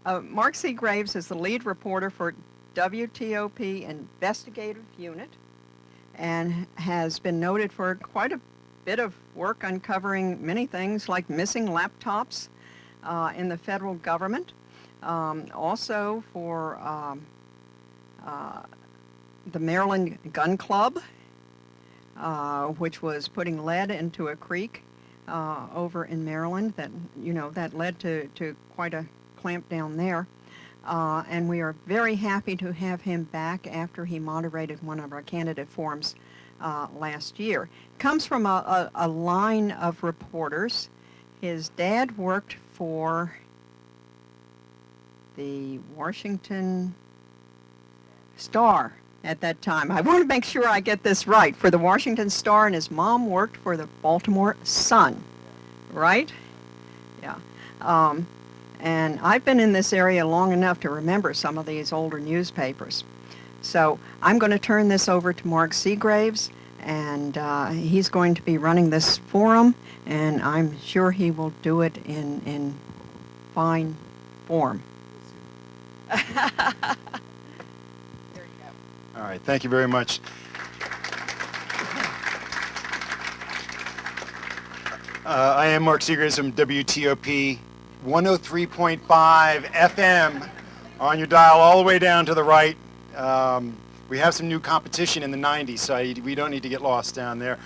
Mark Segraves is the lead reporter for WTOP Investigative Unit and has been noted for quite a bit of work uncovering many things like missing laptops in the federal government. Also for the Maryland Gun Club, which was putting lead into a creek over in Maryland that led to quite a clamp down there. And we are very happy to have him back after he moderated one of our candidate forums last year. Comes from a line of reporters. His dad worked for the Washington Star at that time. I want to make sure I get this right. For the Washington Star, and his mom worked for the Baltimore Sun, right? Yeah. And I've been in this area long enough to remember some of these older newspapers. So I'm going to turn this over to Mark Segraves, and he's going to be running this forum, and I'm sure he will do it in fine form. There you go. All right, thank you very much. I am Mark Segraves from WTOP 103.5 FM on your dial all the way down to the right. We have some new competition in the 90s, so we don't need to get lost down there.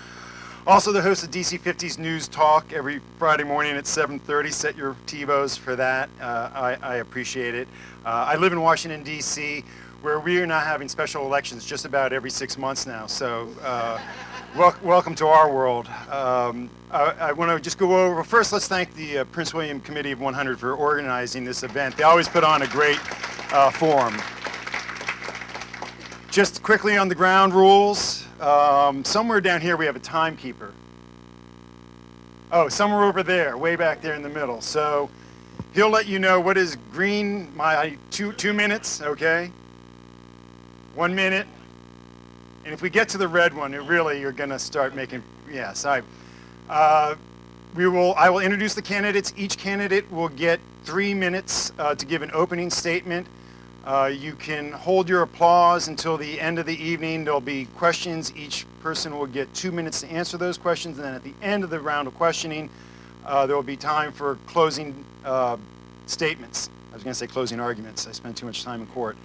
Also the host of DC 50's News Talk every Friday morning at 7:30. Set your TiVos for that. I appreciate it. I live in Washington, D.C., where we are now having special elections just about every 6 months now. So welcome to our world. I want to just go over, first let's thank the Prince William Committee of 100 for organizing this event. They always put on a great forum. Just quickly on the ground rules, somewhere down here we have a timekeeper. Oh, somewhere over there, way back there in the middle. So he'll let you know what is green, my 2 minutes, okay? 1 minute. And if we get to the red one, you're going to start making, I will introduce the candidates. Each candidate will get 3 minutes to give an opening statement. You can hold your applause until the end of the evening. There'll be questions. Each person will get 2 minutes to answer those questions. And then at the end of the round of questioning, there will be time for closing statements. I was going to say closing arguments. I spent too much time in court.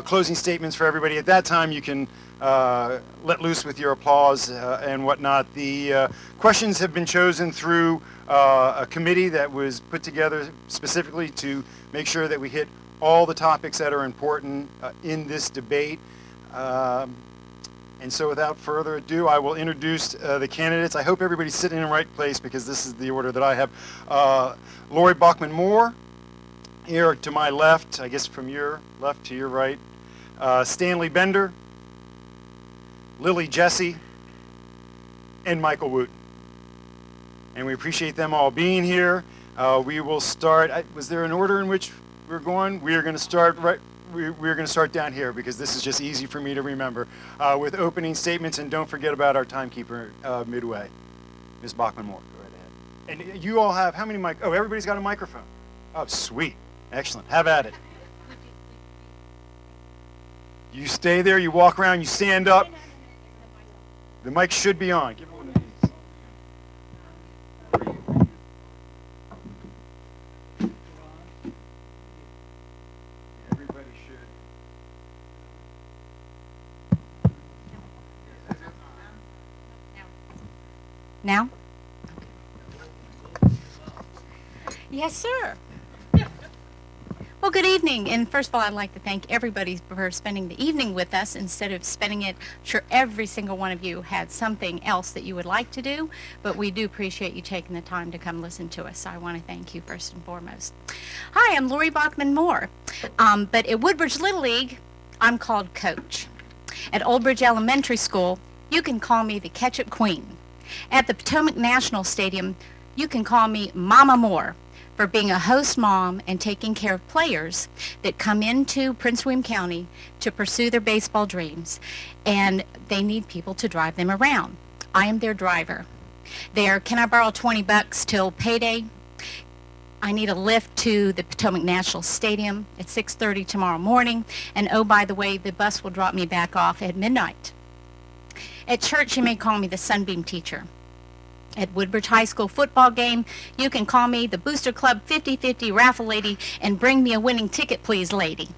Closing statements for everybody. At that time, you can let loose with your applause and whatnot. The questions have been chosen through a committee that was put together specifically to make sure that we hit all the topics that are important in this debate. And so without further ado, I will introduce the candidates. I hope everybody's sitting in the right place because this is the order that I have. Lori Bauckman-Moore, here to my left, I guess from your left to your right. Stanley Bender, Lillie Jessie, and Michael Wooten. And we appreciate them all being here. We will start, was there an order in which we're going? We are going to start we're going to start down here because this is just easy for me to remember with opening statements, and don't forget about our timekeeper midway, Ms. Bauckman-Moore. Go right ahead. And you all have how many oh, everybody's got a microphone. Oh, sweet. Excellent. Have at it. You stay there, you walk around, you stand up. The mic should be on. Give me one of these. Everybody should. Now? Yes, sir. Well, good evening, and first of all, I'd like to thank everybody for spending the evening with us instead of spending it. Sure, every single one of you had something else that you would like to do, but we do appreciate you taking the time to come listen to us, so I want to thank you first and foremost. Hi, I'm Lori Bauckman-Moore, but at Woodbridge Little League, I'm called Coach. At Old Bridge Elementary School, you can call me the Ketchup Queen. At the Potomac National Stadium, you can call me Mama Moore, for being a host mom and taking care of players that come into Prince William County to pursue their baseball dreams, and they need people to drive them around. I am their driver. Can I borrow $20 till payday? I need a lift to the Potomac National Stadium at 6:30 tomorrow morning. And oh, by the way, the bus will drop me back off at midnight. At church, you may call me the Sunbeam Teacher. At Woodbridge High School football game, you can call me the Booster Club 50-50 raffle lady and bring me a winning ticket, please, lady.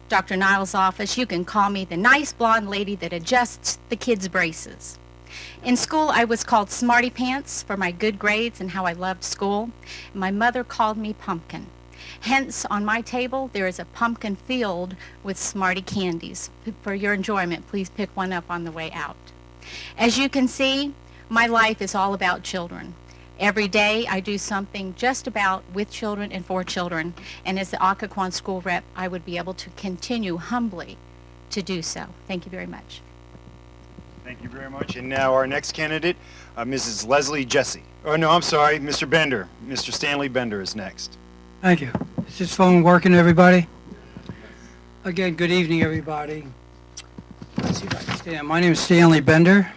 Dr. Niles' office, you can call me the nice blonde lady that adjusts the kids' braces. In school, I was called Smarty Pants for my good grades and how I loved school. My mother called me Pumpkin. Hence, on my table, there is a pumpkin filled with Smarty candies. For your enjoyment, please pick one up on the way out. As you can see, my life is all about children. Every day, I do something just about with children and for children. And as the Occoquan school rep, I would be able to continue humbly to do so. Thank you very much. Thank you very much. And now our next candidate, Mrs. Lillie Jessie. Oh, no, I'm sorry, Mr. Bender. Mr. Stanley Bender is next. Thank you. Is this phone working, everybody? Again, good evening, everybody. Let's see if I can stand. My name is Stanley Bender.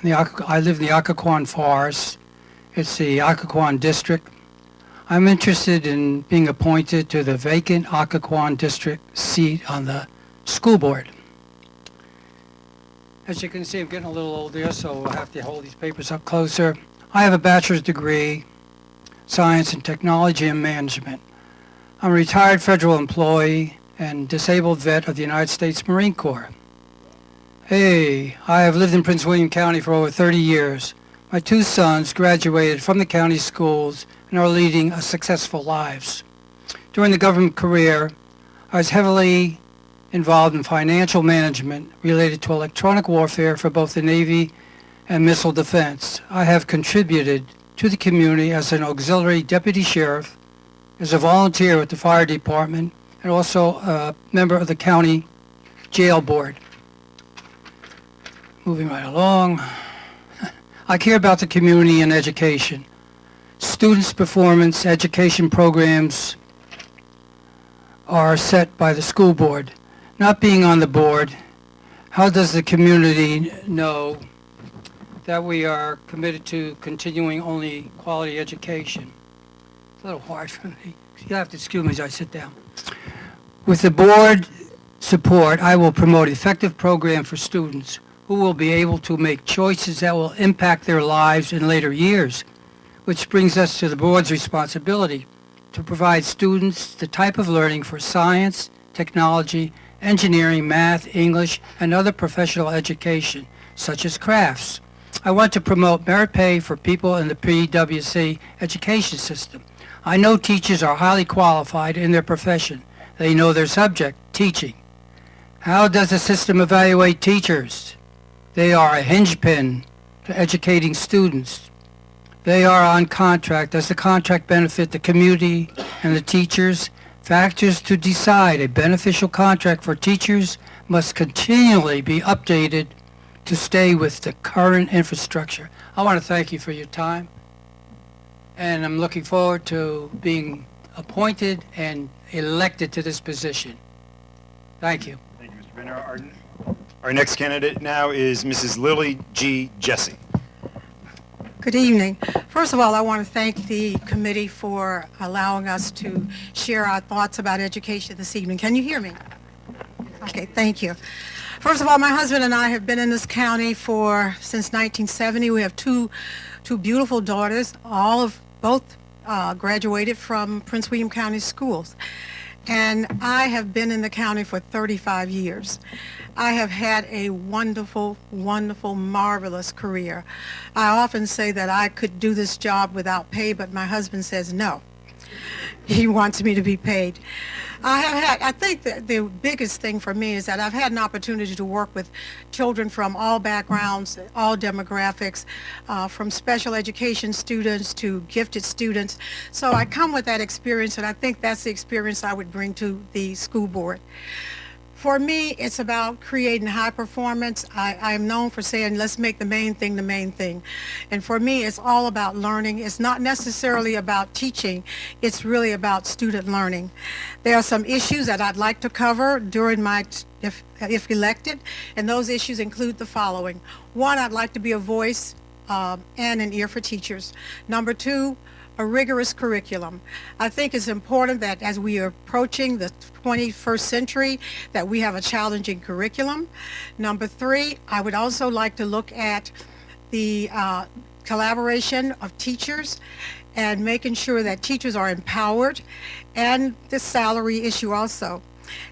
I live in the Occoquan Forest. It's the Occoquan District. I'm interested in being appointed to the vacant Occoquan District seat on the school board. As you can see, I'm getting a little older, so I'll have to hold these papers up closer. I have a bachelor's degree, science and technology and management. I'm a retired federal employee and disabled vet of the United States Marine Corps. Hey, I have lived in Prince William County for over 30 years. My two sons graduated from the county schools and are leading a successful lives. During the government career, I was heavily involved in financial management related to electronic warfare for both the Navy and missile defense. I have contributed to the community as an auxiliary deputy sheriff, as a volunteer with the fire department, and also a member of the county jail board. Moving right along. I care about the community and education. Students' performance education programs are set by the school board. Not being on the board, how does the community know that we are committed to continuing only quality education? It's a little hard for me. You have to excuse me as I sit down. With the board support, I will promote effective programs for students who will be able to make choices that will impact their lives in later years, which brings us to the board's responsibility to provide students the type of learning for science, technology, engineering, math, English, and other professional education, such as crafts. I want to promote merit pay for people in the PWC education system. I know teachers are highly qualified in their profession. They know their subject, teaching. How does the system evaluate teachers? They are a hinge-pin to educating students. They are on contract. Does the contract benefit the community and the teachers? Factors to decide a beneficial contract for teachers must continually be updated to stay with the current infrastructure. I want to thank you for your time, and I'm looking forward to being appointed and elected to this position. Thank you. Thank you, Mr. Bender. Our next candidate now is Mrs. Lillie G. Jessie. Good evening. First of all, I want to thank the committee for allowing us to share our thoughts about education this evening. Can you hear me? Okay, thank you. First of all, my husband and I have been in this county since 1970. We have two beautiful daughters. Both graduated from Prince William County schools. And I have been in the county for 35 years. I have had a wonderful, wonderful, marvelous career. I often say that I could do this job without pay, but my husband says no. He wants me to be paid. I think that the biggest thing for me is that I've had an opportunity to work with children from all backgrounds, all demographics, from special education students to gifted students. So I come with that experience, and I think that's the experience I would bring to the school board. For me, it's about creating high performance. I'm known for saying, let's make the main thing the main thing. And for me, it's all about learning. It's not necessarily about teaching. It's really about student learning. There are some issues that I'd like to cover during if elected, and those issues include the following. One, I'd like to be a voice and an ear for teachers. Number two, a rigorous curriculum. I think it's important that as we are approaching the 21st century, that we have a challenging curriculum. Number 3, I would also like to look at the collaboration of teachers and making sure that teachers are empowered, and the salary issue also.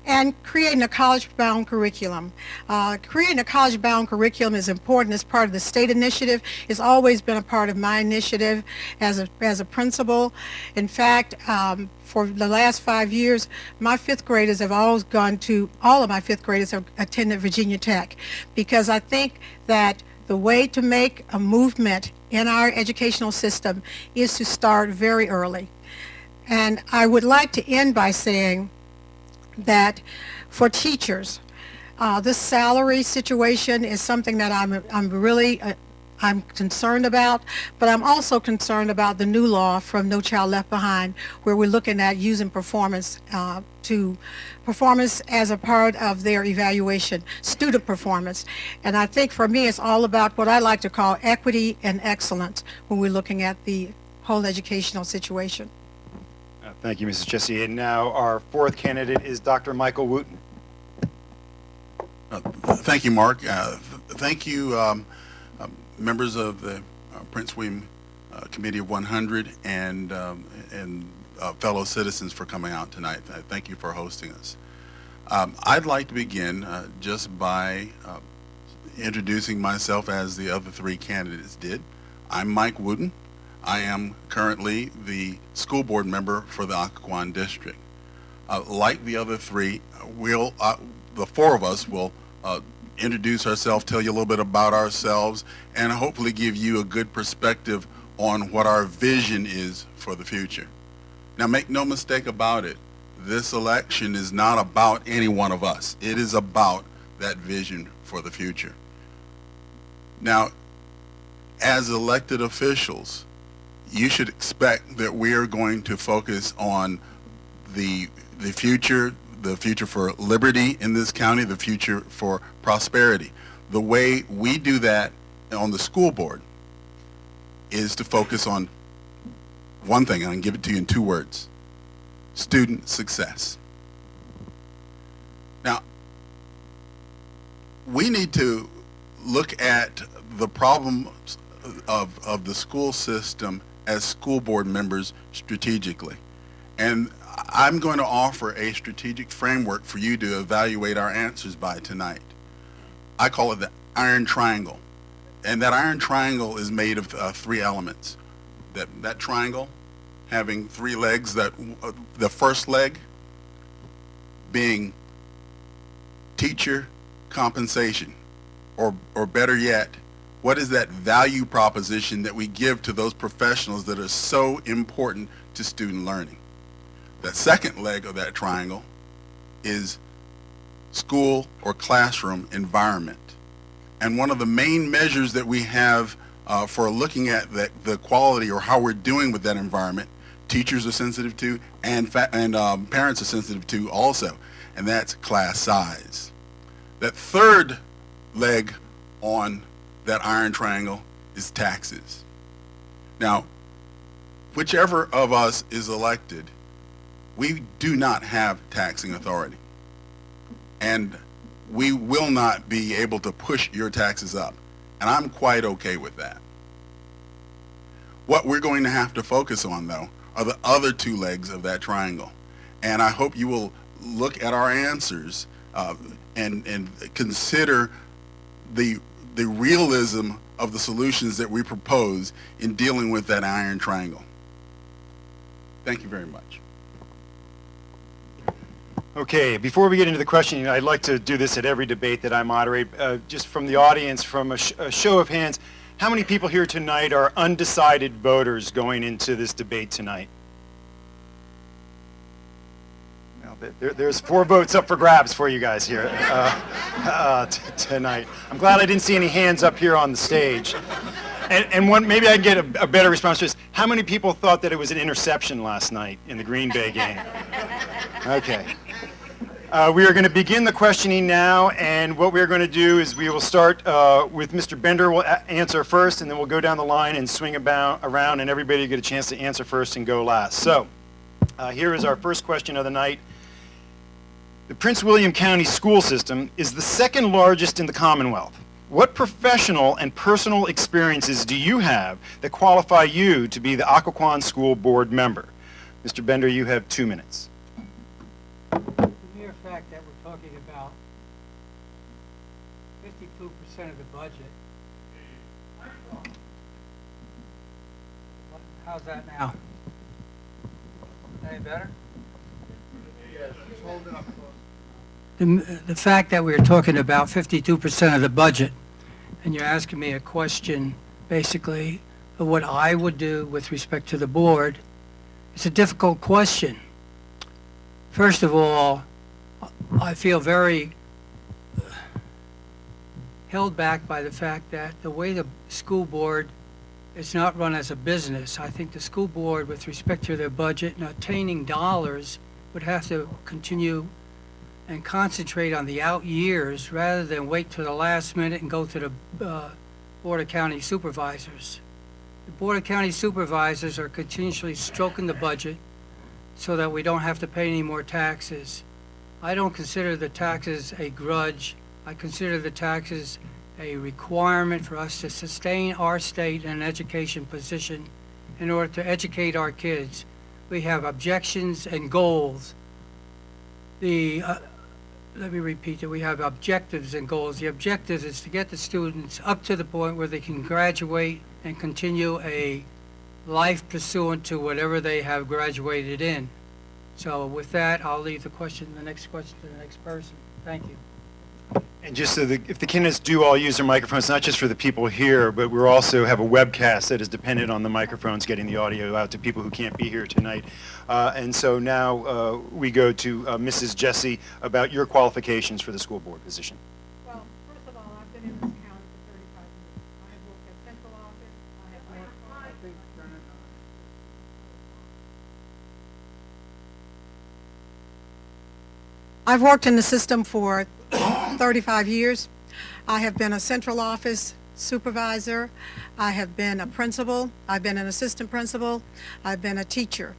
And creating a college-bound curriculum. Creating a college-bound curriculum is important as part of the state initiative. It's always been a part of my initiative as a principal. In fact, for the last 5 years, my 5th graders have all of my 5th graders have attended Virginia Tech, because I think that the way to make a movement in our educational system is to start very early. And I would like to end by saying that for teachers, this salary situation is something that I'm concerned about, but I'm also concerned about the new law from No Child Left Behind, where we're looking at using performance as a part of their evaluation, student performance. And I think for me it's all about what I like to call equity and excellence when we're looking at the whole educational situation. Thank you, Mrs. Jessie. And now our 4th candidate is Dr. Michael Wooten. Thank you, Mark. Thank you, members of the Prince William Committee of 100 and fellow citizens for coming out tonight. Thank you for hosting us. I'd like to begin just by introducing myself as the other 3 candidates did. I'm Mike Wooten. I am currently the school board member for the Occoquan District. Like the other 3, the 4 of us will introduce ourselves, tell you a little bit about ourselves, and hopefully give you a good perspective on what our vision is for the future. Now, make no mistake about it, this election is not about any one of us. It is about that vision for the future. Now, as elected officials, you should expect that we are going to focus on the future for liberty in this county, the future for prosperity. The way we do that on the school board is to focus on one thing, and I can give it to you in 2 words: student success. Now, we need to look at the problems of the school system as school board members strategically. And I'm going to offer a strategic framework for you to evaluate our answers by tonight. I call it the iron triangle. And that iron triangle is made of 3 elements. That triangle having 3 legs, the first leg being teacher compensation, or better yet, what is that value proposition that we give to those professionals that are so important to student learning? The second leg of that triangle is school or classroom environment. And one of the main measures that we have for looking at the quality or how we're doing with that environment, teachers are sensitive to and parents are sensitive to also, and that's class size. That third leg on that iron triangle is taxes. Now, whichever of us is elected, we do not have taxing authority. And we will not be able to push your taxes up. And I'm quite okay with that. What we're going to have to focus on, though, are the other 2 legs of that triangle. And I hope you will look at our answers and consider the realism of the solutions that we propose in dealing with that iron triangle. Thank you very much. Okay, before we get into the questioning, I'd like to do this at every debate that I moderate. Just from the audience, from a show of hands, how many people here tonight are undecided voters going into this debate tonight? There's 4 votes up for grabs for you guys here tonight. I'm glad I didn't see any hands up here on the stage. And one, maybe I can get a better response to this. How many people thought that it was an interception last night in the Green Bay game? Okay. We are going to begin the questioning now, and And what we're going to do is we will start with Mr. Bender will answer first, and then we'll go down the line and swing around, and everybody will get a chance to answer first and go last. So here is our first question of the night. The Prince William County school system is the second largest in the Commonwealth. What professional and personal experiences do you have that qualify you to be the Occoquan School Board member? Mr. Bender, you have 2 minutes. The mere fact that we're talking about 52% of the budget. How's that now? Any better? Yes. Hold it up close. The fact that we're talking about 52% of the budget, and you're asking me a question basically of what I would do with respect to the board, it's a difficult question. First of all, I feel very held back by the fact that the way the school board is not run as a business. I think the school board, with respect to their budget and attaining dollars, would have to continue and concentrate on the out years rather than wait to the last minute and go to the Board of County Supervisors. The Board of County Supervisors are continuously stroking the budget so that we don't have to pay any more taxes. I don't consider the taxes a grudge. I consider the taxes a requirement for us to sustain our state in an education position in order to educate our kids. We have objections and goals. Let me repeat that we have objectives and goals. The objective is to get the students up to the point where they can graduate and continue a life pursuant to whatever they have graduated in. So with that, I'll leave the next question to the next person. Thank you. And just so if the candidates do all use their microphones, not just for the people here, but we also have a webcast that is dependent on the microphones getting the audio out to people who can't be here tonight. And so now we go to Mrs. Jessie about your qualifications for the school board position. Well, first of all, I've been in this county for 35 years. I have worked at central office. I have worked I've worked in the system for 35 years. I have been a central office supervisor. I have been a principal. I've been an assistant principal. I've been a teacher.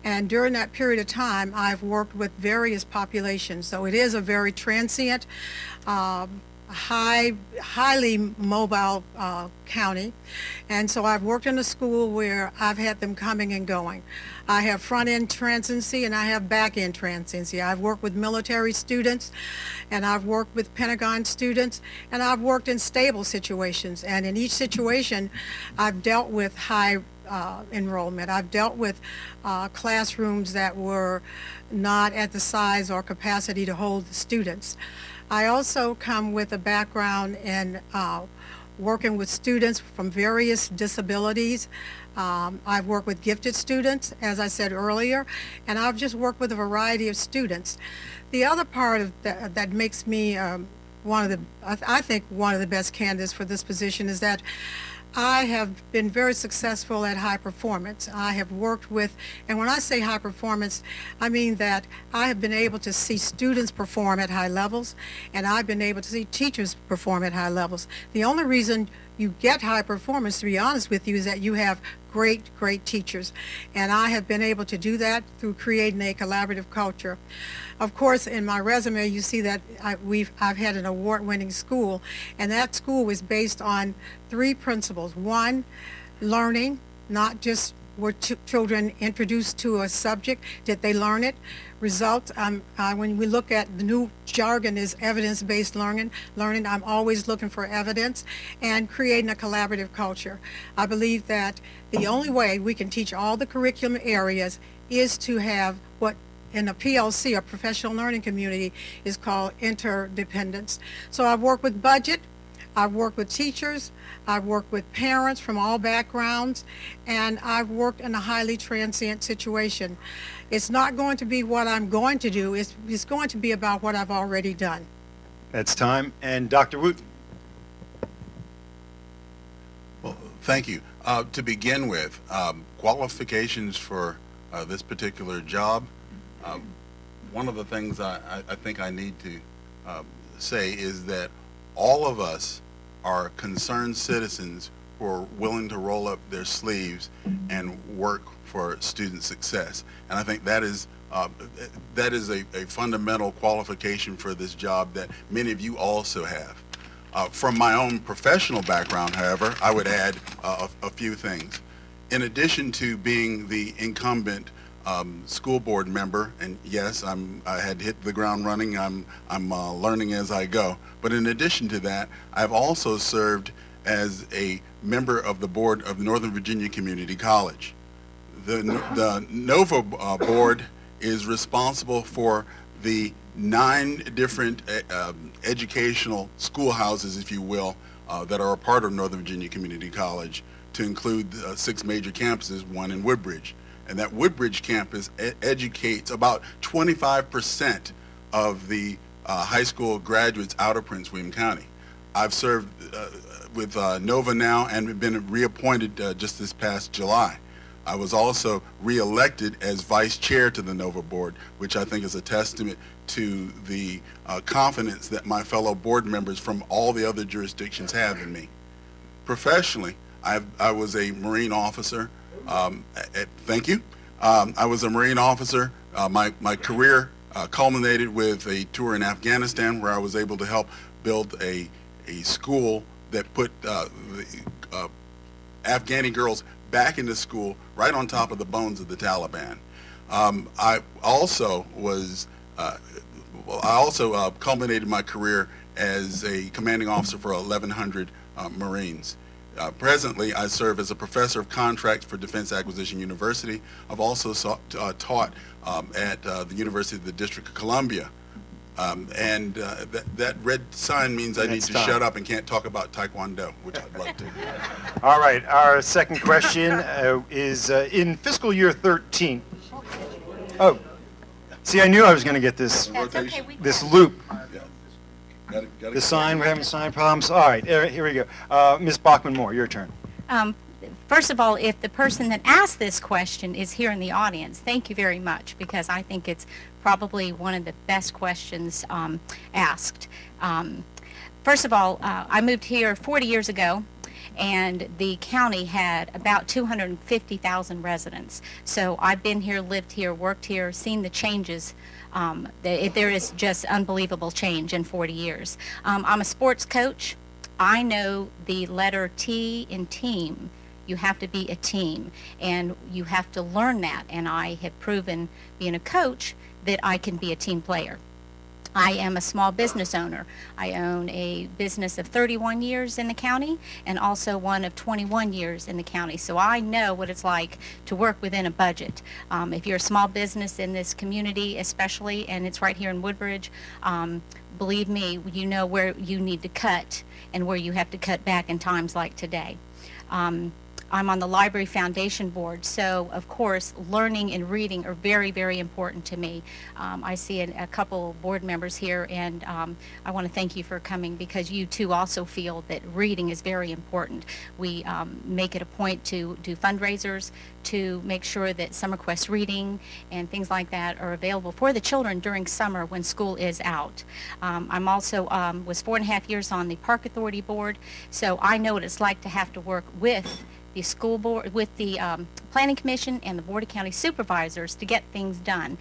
And during that period of time, I've worked with various populations. So it is a very transient, highly mobile county. And so I've worked in a school where I've had them coming and going. I have front-end transiency and I have back-end transiency. I've worked with military students and I've worked with Pentagon students and I've worked in stable situations. And in each situation, I've dealt with high enrollment. I've dealt with classrooms that were not at the size or capacity to hold the students. I also come with a background in working with students from various disabilities. I've worked with gifted students, as I said earlier, and I've just worked with a variety of students. The other part of that makes me I think one of the best candidates for this position is that I have been very successful at high performance. I have worked with, and when I say high performance, I mean that I have been able to see students perform at high levels, and I've been able to see teachers perform at high levels. The only reason you get high performance, to be honest with you, is that you have great teachers. And I have been able to do that through creating a collaborative culture. Of course, in my resume, you see that I've had an award-winning school, and that school was based on 3 principles. One, learning, not just were children introduced to a subject, did they learn it? Results, when we look at the new jargon is evidence-based learning, I'm always looking for evidence and creating a collaborative culture. I believe that the only way we can teach all the curriculum areas is to have what in a PLC, a professional learning community, is called interdependence. So I've worked with budget, I've worked with teachers, I've worked with parents from all backgrounds, and I've worked in a highly transient situation. It's not going to be what I'm going to do, it's going to be about what I've already done. That's time. And Dr. Wooten. Well, thank you. To begin with, qualifications for this particular job, one of the things I think I need to say is that all of us are concerned citizens who are willing to roll up their sleeves and work for student success. And I think that is a fundamental qualification for this job that many of you also have. From my own professional background, however, I would add a few things. In addition to being the incumbent school board member, and yes, I had hit the ground running. I'm learning as I go. But in addition to that, I've also served as a member of the board of Northern Virginia Community College. The NOVA board is responsible for the 9 different educational schoolhouses, if you will, that are a part of Northern Virginia Community College, to include 6 major campuses, 1 in Woodbridge. And that Woodbridge campus educates about 25% of the high school graduates out of Prince William County. I've served with NOVA now and been reappointed just this past July. I was also reelected as vice chair to the NOVA board, which I think is a testament to the confidence that my fellow board members from all the other jurisdictions have in me. Professionally, I was a Marine officer. Thank you. I was a Marine officer. My career culminated with a tour in Afghanistan, where I was able to help build a school that put Afghani girls back into school right on top of the bones of the Taliban. I also culminated my career as a commanding officer for 1,100 Marines. Presently, I serve as a professor of contracts for Defense Acquisition University. I've also taught at the University of the District of Columbia. That red sign means I need to shut up and can't talk about Taekwondo, which I'd love to. All right, our second question is in fiscal year 13. Oh, see, I knew I was going to get this this loop. The sign, we're having sign problems. All right, here we go. Ms. Bauckman-Moore, your turn. First of all, if the person that asked this question is here in the audience, thank you very much, because I think it's probably one of the best questions asked. First of all, I moved here 40 years ago, and the county had about 250,000 residents. So I've been here, lived here, worked here, seen the changes. There is just unbelievable change in 40 years. I'm a sports coach. I know the letter T in team. You have to be a team, and you have to learn that, and I have proven, being a coach, that I can be a team player. I am a small business owner. I own a business of 31 years in the county and also one of 21 years in the county. So I know what it's like to work within a budget. If you're a small business in this community especially, and it's right here in Woodbridge, believe me, you know where you need to cut and where you have to cut back in times like today. I'm on the Library Foundation Board, so of course learning and reading are very, very important to me. I see a couple board members here, and I want to thank you for coming, because you too also feel that reading is very important. We make it a point to do fundraisers to make sure that Summer Quest reading and things like that are available for the children during summer when school is out. I'm also was 4.5 years on the Park Authority Board, so I know what it's like to have to work with the school board, with the Planning Commission and the Board of County Supervisors to get things done.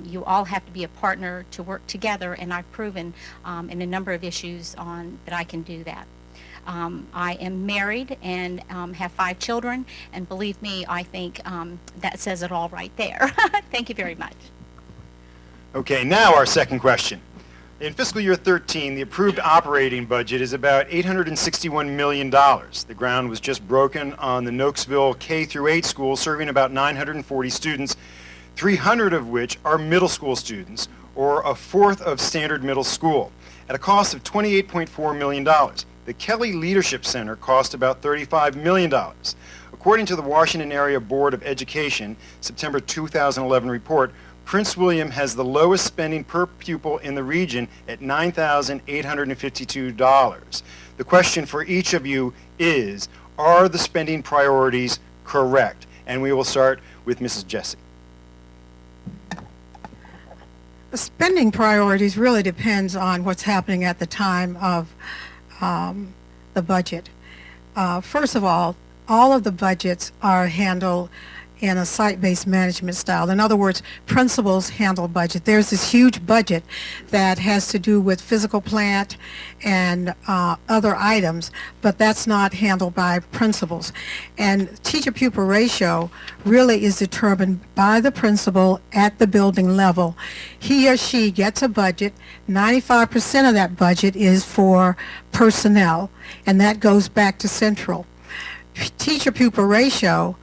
You all have to be a partner to work together, and I've proven in a number of issues that I can do that. I am married and have 5 children, and believe me, I think that says it all right there. Thank you very much. Okay, now our second question. In fiscal year 13, the approved operating budget is about $861 million. The ground was just broken on the Nokesville K-8 school, serving about 940 students, 300 of which are middle school students, or a fourth of standard middle school, at a cost of $28.4 million. The Kelly Leadership Center cost about $35 million. According to the Washington Area Board of Education September 2011 report, Prince William has the lowest spending per pupil in the region at $9,852. The question for each of you is, are the spending priorities correct? And we will start with Mrs. Jessie. The spending priorities really depends on what's happening at the time of the budget. First of all of the budgets are handled in a site-based management style. In other words, principals handle budget. There's this huge budget that has to do with physical plant and other items, but that's not handled by principals. And teacher-pupil ratio really is determined by the principal at the building level. He or she gets a budget. 95% of that budget is for personnel, and that goes back to central. Teacher-pupil ratio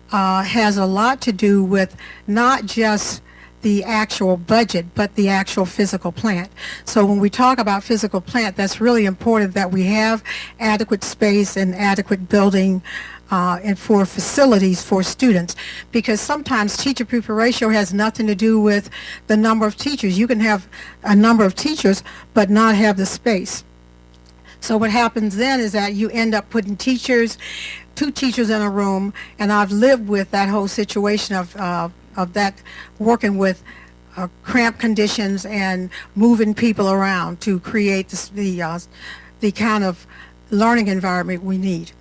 has a lot to do with not just the actual budget, but the actual physical plant. So when we talk about physical plant, that's really important that we have adequate space and adequate building and for facilities for students, because sometimes teacher-pupil ratio has nothing to do with the number of teachers. You can have a number of teachers but not have the space. So what happens then is that you end up putting two teachers in a room, and I've lived with that whole situation of that, working with cramped conditions and moving people around to create the kind of learning environment we need.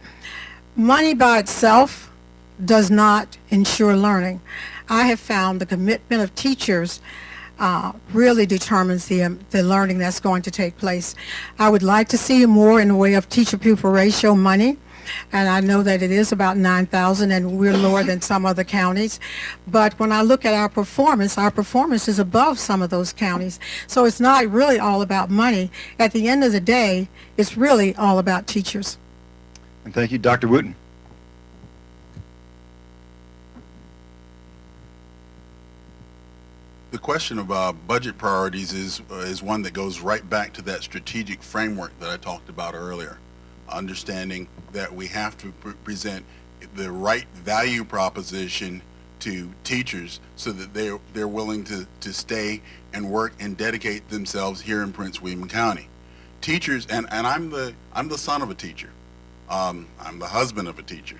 Money by itself does not ensure learning. I have found the commitment of teachers really determines the learning that's going to take place. I would like to see more in the way of teacher-pupil ratio money, and I know that it is about 9,000, and we're lower than some other counties. But when I look at our performance is above some of those counties. So it's not really all about money. At the end of the day, it's really all about teachers. And thank you, Dr. Wooten. The question of budget priorities is one that goes right back to that strategic framework that I talked about earlier. Understanding that we have to present the right value proposition to teachers so that they're willing to stay and work and dedicate themselves here in Prince William County. Teachers, and I'm the son of a teacher. I'm the husband of a teacher,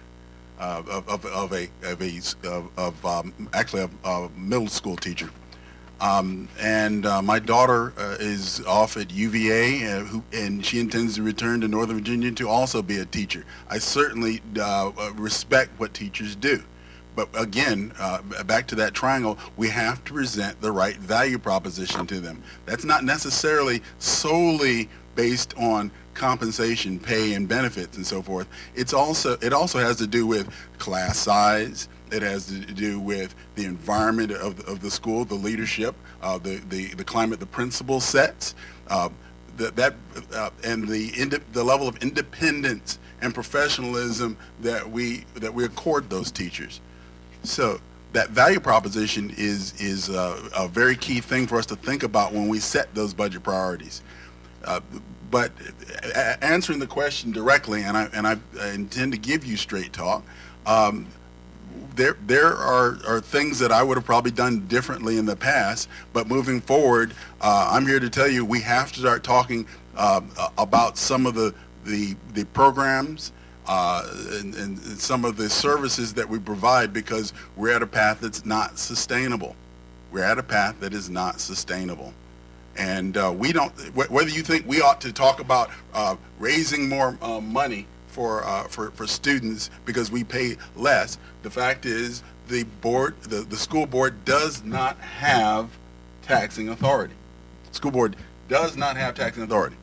actually a middle school teacher. And my daughter is off at UVA, and she intends to return to Northern Virginia to also be a teacher. I certainly respect what teachers do. But again, back to that triangle, we have to present the right value proposition to them. That's not necessarily solely based on compensation, pay, and benefits and so forth. It also has to do with class size. It has to do with the environment of the school, the leadership, the climate the principal sets, and the level of independence and professionalism that we accord those teachers. So that value proposition is a very key thing for us to think about when we set those budget priorities. But answering the question directly, and I intend to give you straight talk. There are things that I would have probably done differently in the past, but moving forward, I'm here to tell you we have to start talking about some of the programs and some of the services that we provide, because we're at a path that's not sustainable. We're at a path that is not sustainable. And we don't, whether you think we ought to talk about raising more money for students because we pay less, the fact is the school board does not have taxing authority. School board does not have taxing authority,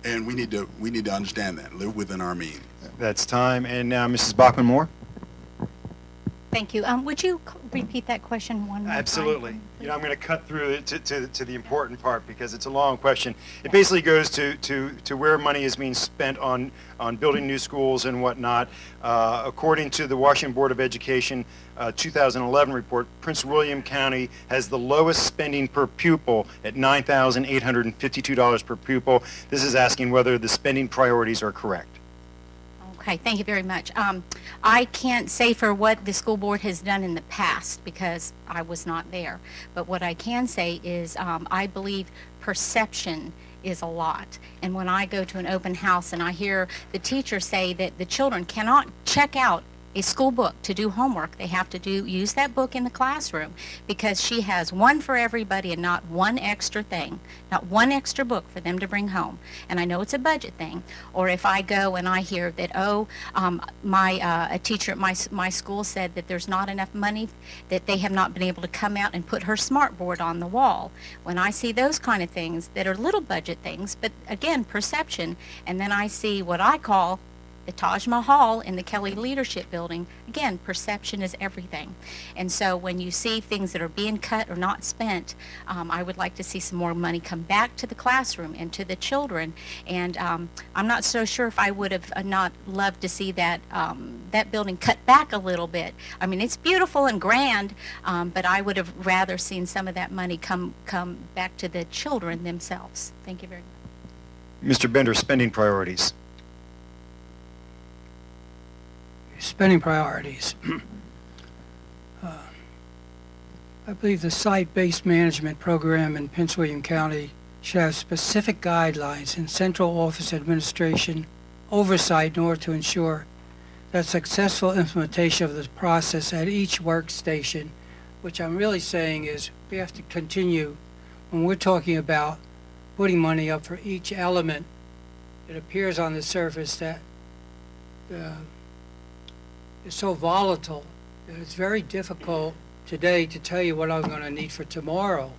and we need to understand that, live within our means. That's time. And now Mrs. Bauckman-Moore. Thank you. Would you repeat that question one more time? Absolutely. You know, I'm going to cut through it to the important part because it's a long question. It basically goes to where money is being spent on building new schools and whatnot. According to the Washington Board of Education 2011 report, Prince William County has the lowest spending per pupil at $9,852 per pupil. This is asking whether the spending priorities are correct. Okay, thank you very much. I can't say for what the school board has done in the past because I was not there. But what I can say is I believe perception is a lot. And when I go to an open house and I hear the teacher say that the children cannot check out a school book to do homework. They have to use that book in the classroom because she has one for everybody and not one extra thing, not one extra book for them to bring home. And I know it's a budget thing. Or if I go and I hear that, a teacher at my school said that there's not enough money, that they have not been able to come out and put her smart board on the wall. When I see those kind of things that are little budget things, but again, perception, and then I see what I call the Taj Mahal in the Kelly Leadership Building. Again, perception is everything. And so when you see things that are being cut or not spent, I would like to see some more money come back to the classroom and to the children. And I'm not so sure if I would have not loved to see that that building cut back a little bit. I mean, it's beautiful and grand, but I would have rather seen some of that money come back to the children themselves. Thank you very much. Mr. Bender, spending priorities. Spending priorities. I believe the site-based management program in Prince William County should have specific guidelines in central office administration oversight in order to ensure that successful implementation of this process at each workstation, which I'm really saying is we have to continue when we're talking about putting money up for each element. It appears on the surface that is so volatile that it's very difficult today to tell you what I'm going to need for tomorrow.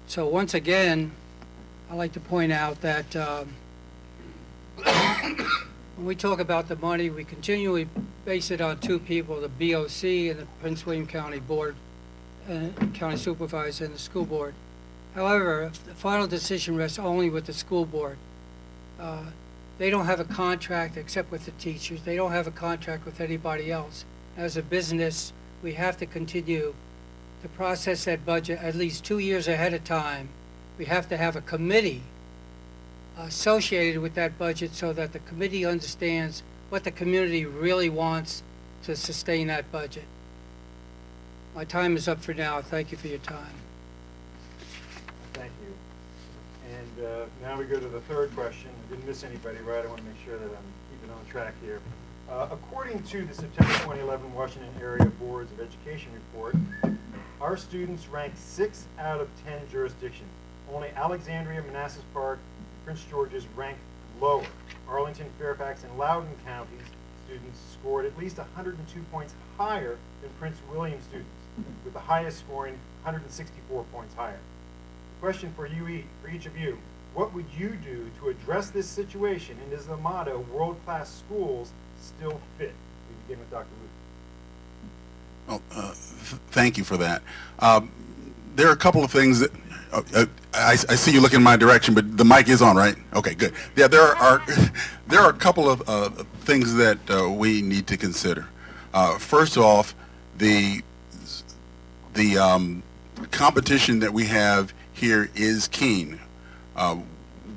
So once again, I'd like to point out that when we talk about the money, we continually base it on two people, the BOC and the Prince William County Board, County Supervisor and the School Board. However, the final decision rests only with the school board. They don't have a contract except with the teachers. They don't have a contract with anybody else. As a business, we have to continue to process that budget at least 2 years ahead of time. We have to have a committee associated with that budget so that the committee understands what the community really wants to sustain that budget. My time is up for now. Thank you for your time. Thank you. And now we go to the third question. I didn't miss anybody, right? I want to make sure that I'm keeping on track here. According to the September 2011 Washington Area Boards of Education report, our students rank 6 out of 10 jurisdictions. Only Alexandria, Manassas Park, and Prince George's rank lower. Arlington, Fairfax, and Loudoun counties students scored at least 102 points higher than Prince William students, with the highest scoring 164 points higher. Question for each of you: what would you do to address this situation, and is the motto "world-class schools" still fit? We begin with Dr. Wooten. Well, thank you for that. There are a couple of things that I see you looking in my direction, but the mic is on, right? Okay, good. Yeah, there are a couple of things that we need to consider. First off, the competition that we have here is keen.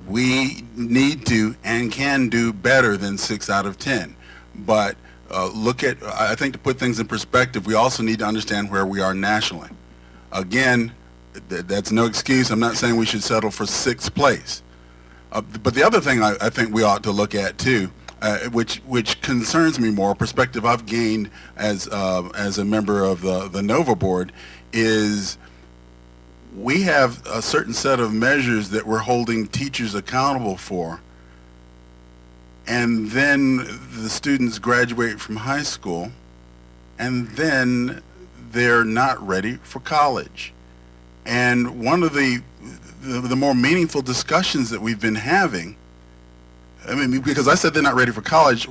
We need to and can do better than 6 out of 10. But I think to put things in perspective, we also need to understand where we are nationally. Again, that's no excuse. I'm not saying we should settle for 6th place. But the other thing I think we ought to look at too, which concerns me more, a perspective I've gained as a member of the NOVA board, is we have a certain set of measures that we're holding teachers accountable for, and then the students graduate from high school, and then they're not ready for college. And one of the more meaningful discussions that we've been having, I mean, because I said they're not ready for college,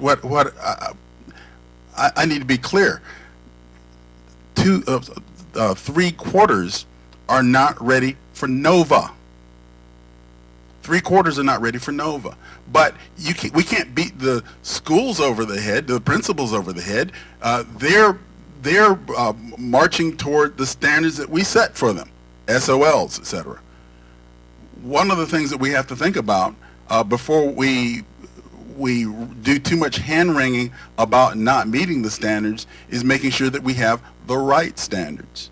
I need to be clear. 3/4 are not ready for NOVA. 3/4 are not ready for NOVA. But we can't beat the schools over the head, the principals over the head. They're marching toward the standards that we set for them, SOLs, etc. One of the things that we have to think about before we do too much hand-wringing about not meeting the standards is making sure that we have the right standards.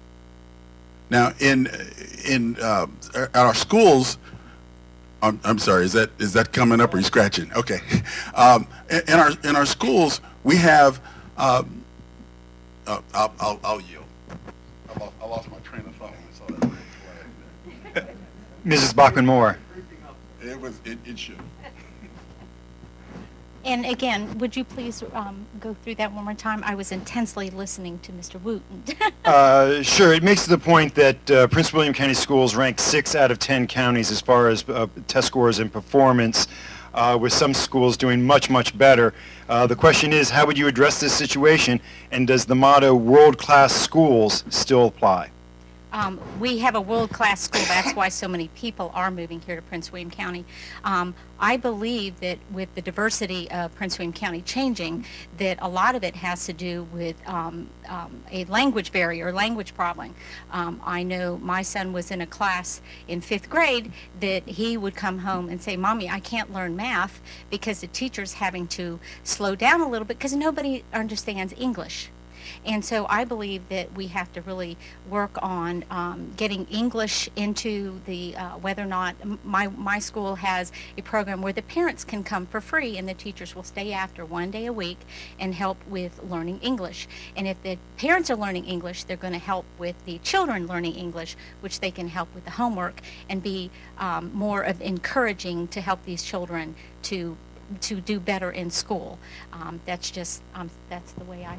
Now, at our schools, I'm sorry, is that coming up or are you scratching? Okay. In our schools, we have I'll yield. I lost my train of thought when I saw that red flag Mrs. Bauckman-Moore. there. It should. And again, would you please go through that one more time? I was intensely listening to Mr. Wooten. Sure. It makes the point that Prince William County Schools rank 6 out of 10 counties as far as test scores and performance, with some schools doing much, much better. The question is, how would you address this situation, and does the motto world-class schools still apply? We have a world-class school. That's why so many people are moving here to Prince William County. I believe that with the diversity of Prince William County changing, that a lot of it has to do with a language barrier, language problem. I know my son was in a class in 5th grade that he would come home and say, "Mommy, I can't learn math because the teacher's having to slow down a little bit because nobody understands English." And so I believe that we have to really work on getting English into the, whether or not, my school has a program where the parents can come for free and the teachers will stay after 1 day a week and help with learning English. And if the parents are learning English, they're going to help with the children learning English, which they can help with the homework and be more of encouraging to help these children to do better in school. That's just, that's the way I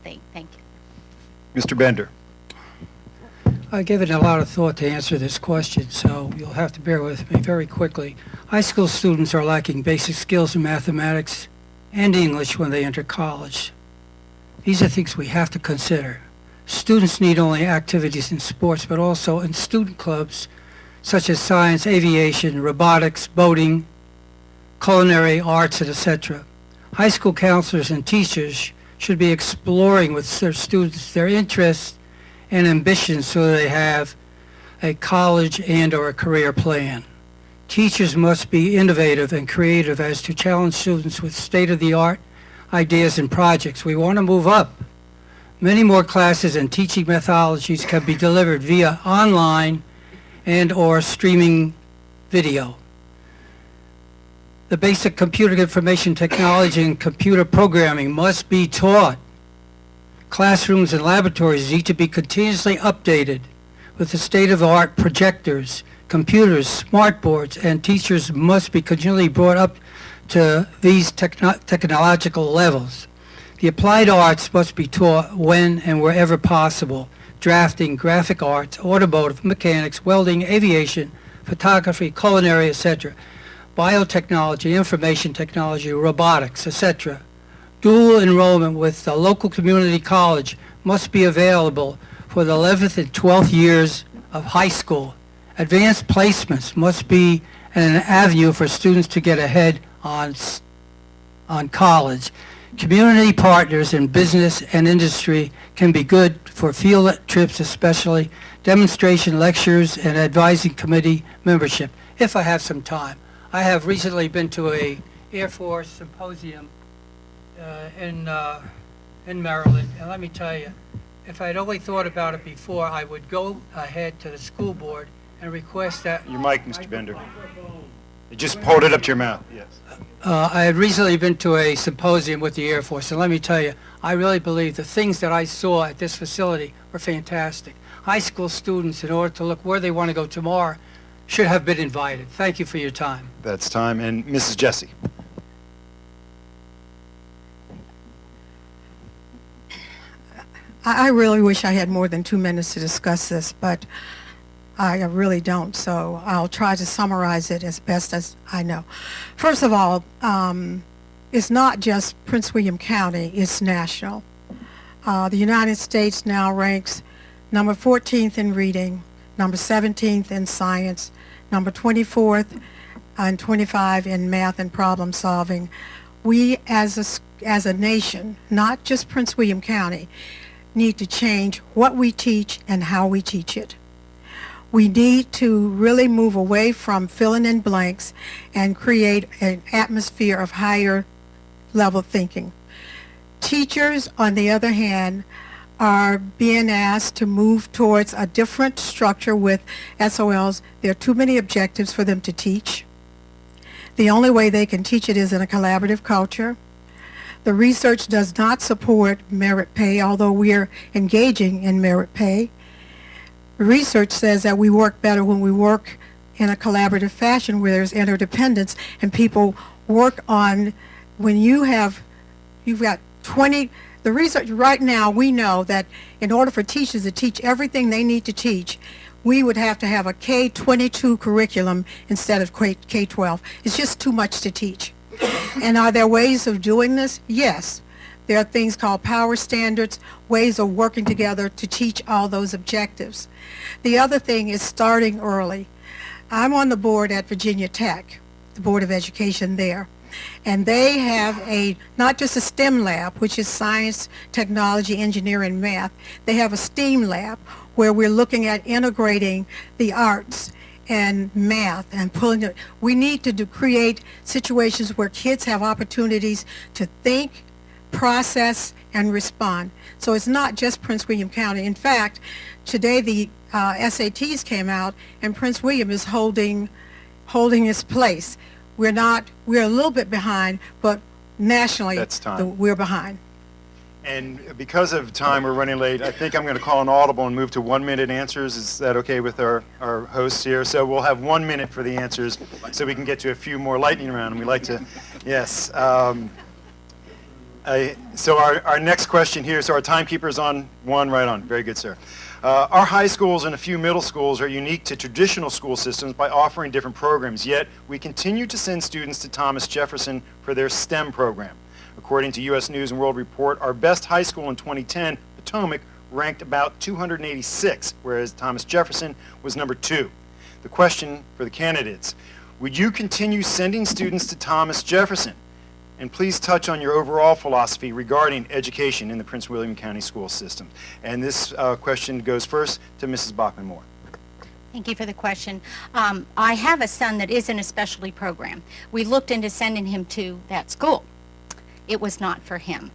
think. Thank you. Mr. Bender. I gave it a lot of thought to answer this question, so you'll have to bear with me very quickly. High school students are lacking basic skills in mathematics and English when they enter college. These are things we have to consider. Students need only activities in sports, but also in student clubs such as science, aviation, robotics, boating, culinary arts, and etc. High school counselors and teachers should be exploring with their students their interests and ambitions so they have a college and or a career plan. Teachers must be innovative and creative as to challenge students with state-of-the-art ideas and projects. We want to move up. Many more classes and teaching methodologies can be delivered via online and or streaming video. The basic computer information technology and computer programming must be taught. Classrooms and laboratories need to be continuously updated with the state-of-the-art projectors, computers, smart boards, and teachers must be continually brought up to these technological levels. The applied arts must be taught when and wherever possible. Drafting, graphic arts, automotive, mechanics, welding, aviation, photography, culinary, etc. Biotechnology, information technology, robotics, etc. Dual enrollment with the local community college must be available for the 11th and 12th years of high school. Advanced placements must be an avenue for students to get ahead on college. Community partners in business and industry can be good for field trips, especially demonstration lectures and advising committee membership, if I have some time. I have recently been to a Air Force symposium in Maryland, and let me tell you, if I'd only thought about it before, I would go ahead to the school board and request that. Your mic, Mr. Bender. You just hold it up to your mouth. Yes. I had recently been to a symposium with the Air Force, and let me tell you, I really believe the things that I saw at this facility were fantastic. High school students, in order to look where they want to go tomorrow, should have been invited. Thank you for your time. That's time. And Mrs. Jessie. I really wish I had more than 2 minutes to discuss this, but I really don't, so I'll try to summarize it as best as I know. First of all, it's not just Prince William County, it's national. The United States now ranks number 14th in reading, number 17th in science, number 24th and 25 in math and problem solving. We as a nation, not just Prince William County, need to change what we teach and how we teach it. We need to really move away from filling in blanks and create an atmosphere of higher level thinking. Teachers, on the other hand, are being asked to move towards a different structure with SOLs. There are too many objectives for them to teach. The only way they can teach it is in a collaborative culture. The research does not support merit pay, although we're engaging in merit pay. The research says that we work better when we work in a collaborative fashion where there's interdependence and people work on, when you've got 20, the research right now, we know that in order for teachers to teach everything they need to teach, we would have to have a K-22 curriculum instead of K-12. It's just too much to teach. And are there ways of doing this? Yes. There are things called power standards, ways of working together to teach all those objectives. The other thing is starting early. I'm on the board at Virginia Tech, the Board of Education there. And they have not just a STEM lab, which is science, technology, engineering, math. They have a STEAM lab where we're looking at integrating the arts and math and pulling it. We need to create situations where kids have opportunities to think, process, and respond. So it's not just Prince William County. In fact, today the SATs came out, and Prince William is holding its place. We're a little bit behind, but nationally That's time. we're behind. And because of time, we're running late. I think I'm going to call an audible and move to 1-minute answers. Is that okay with our hosts here? So we'll have 1 minute for the answers so we can get to a few more lightning round. And we like to, yes. So our next question here, so our timekeeper's on one, right on. Very good, sir. Our high schools and a few middle schools are unique to traditional school systems by offering different programs, yet we continue to send students to Thomas Jefferson for their STEM program. According to U.S. News & World Report, our best high school in 2010, Potomac, ranked about 286, whereas Thomas Jefferson was number 2. The question for the candidates, would you continue sending students to Thomas Jefferson? And please touch on your overall philosophy regarding education in the Prince William County school system. And this question goes first to Mrs. Bauckman-Moore. Thank you for the question. I have a son that is in a specialty program. We looked into sending him to that school. It was not for him.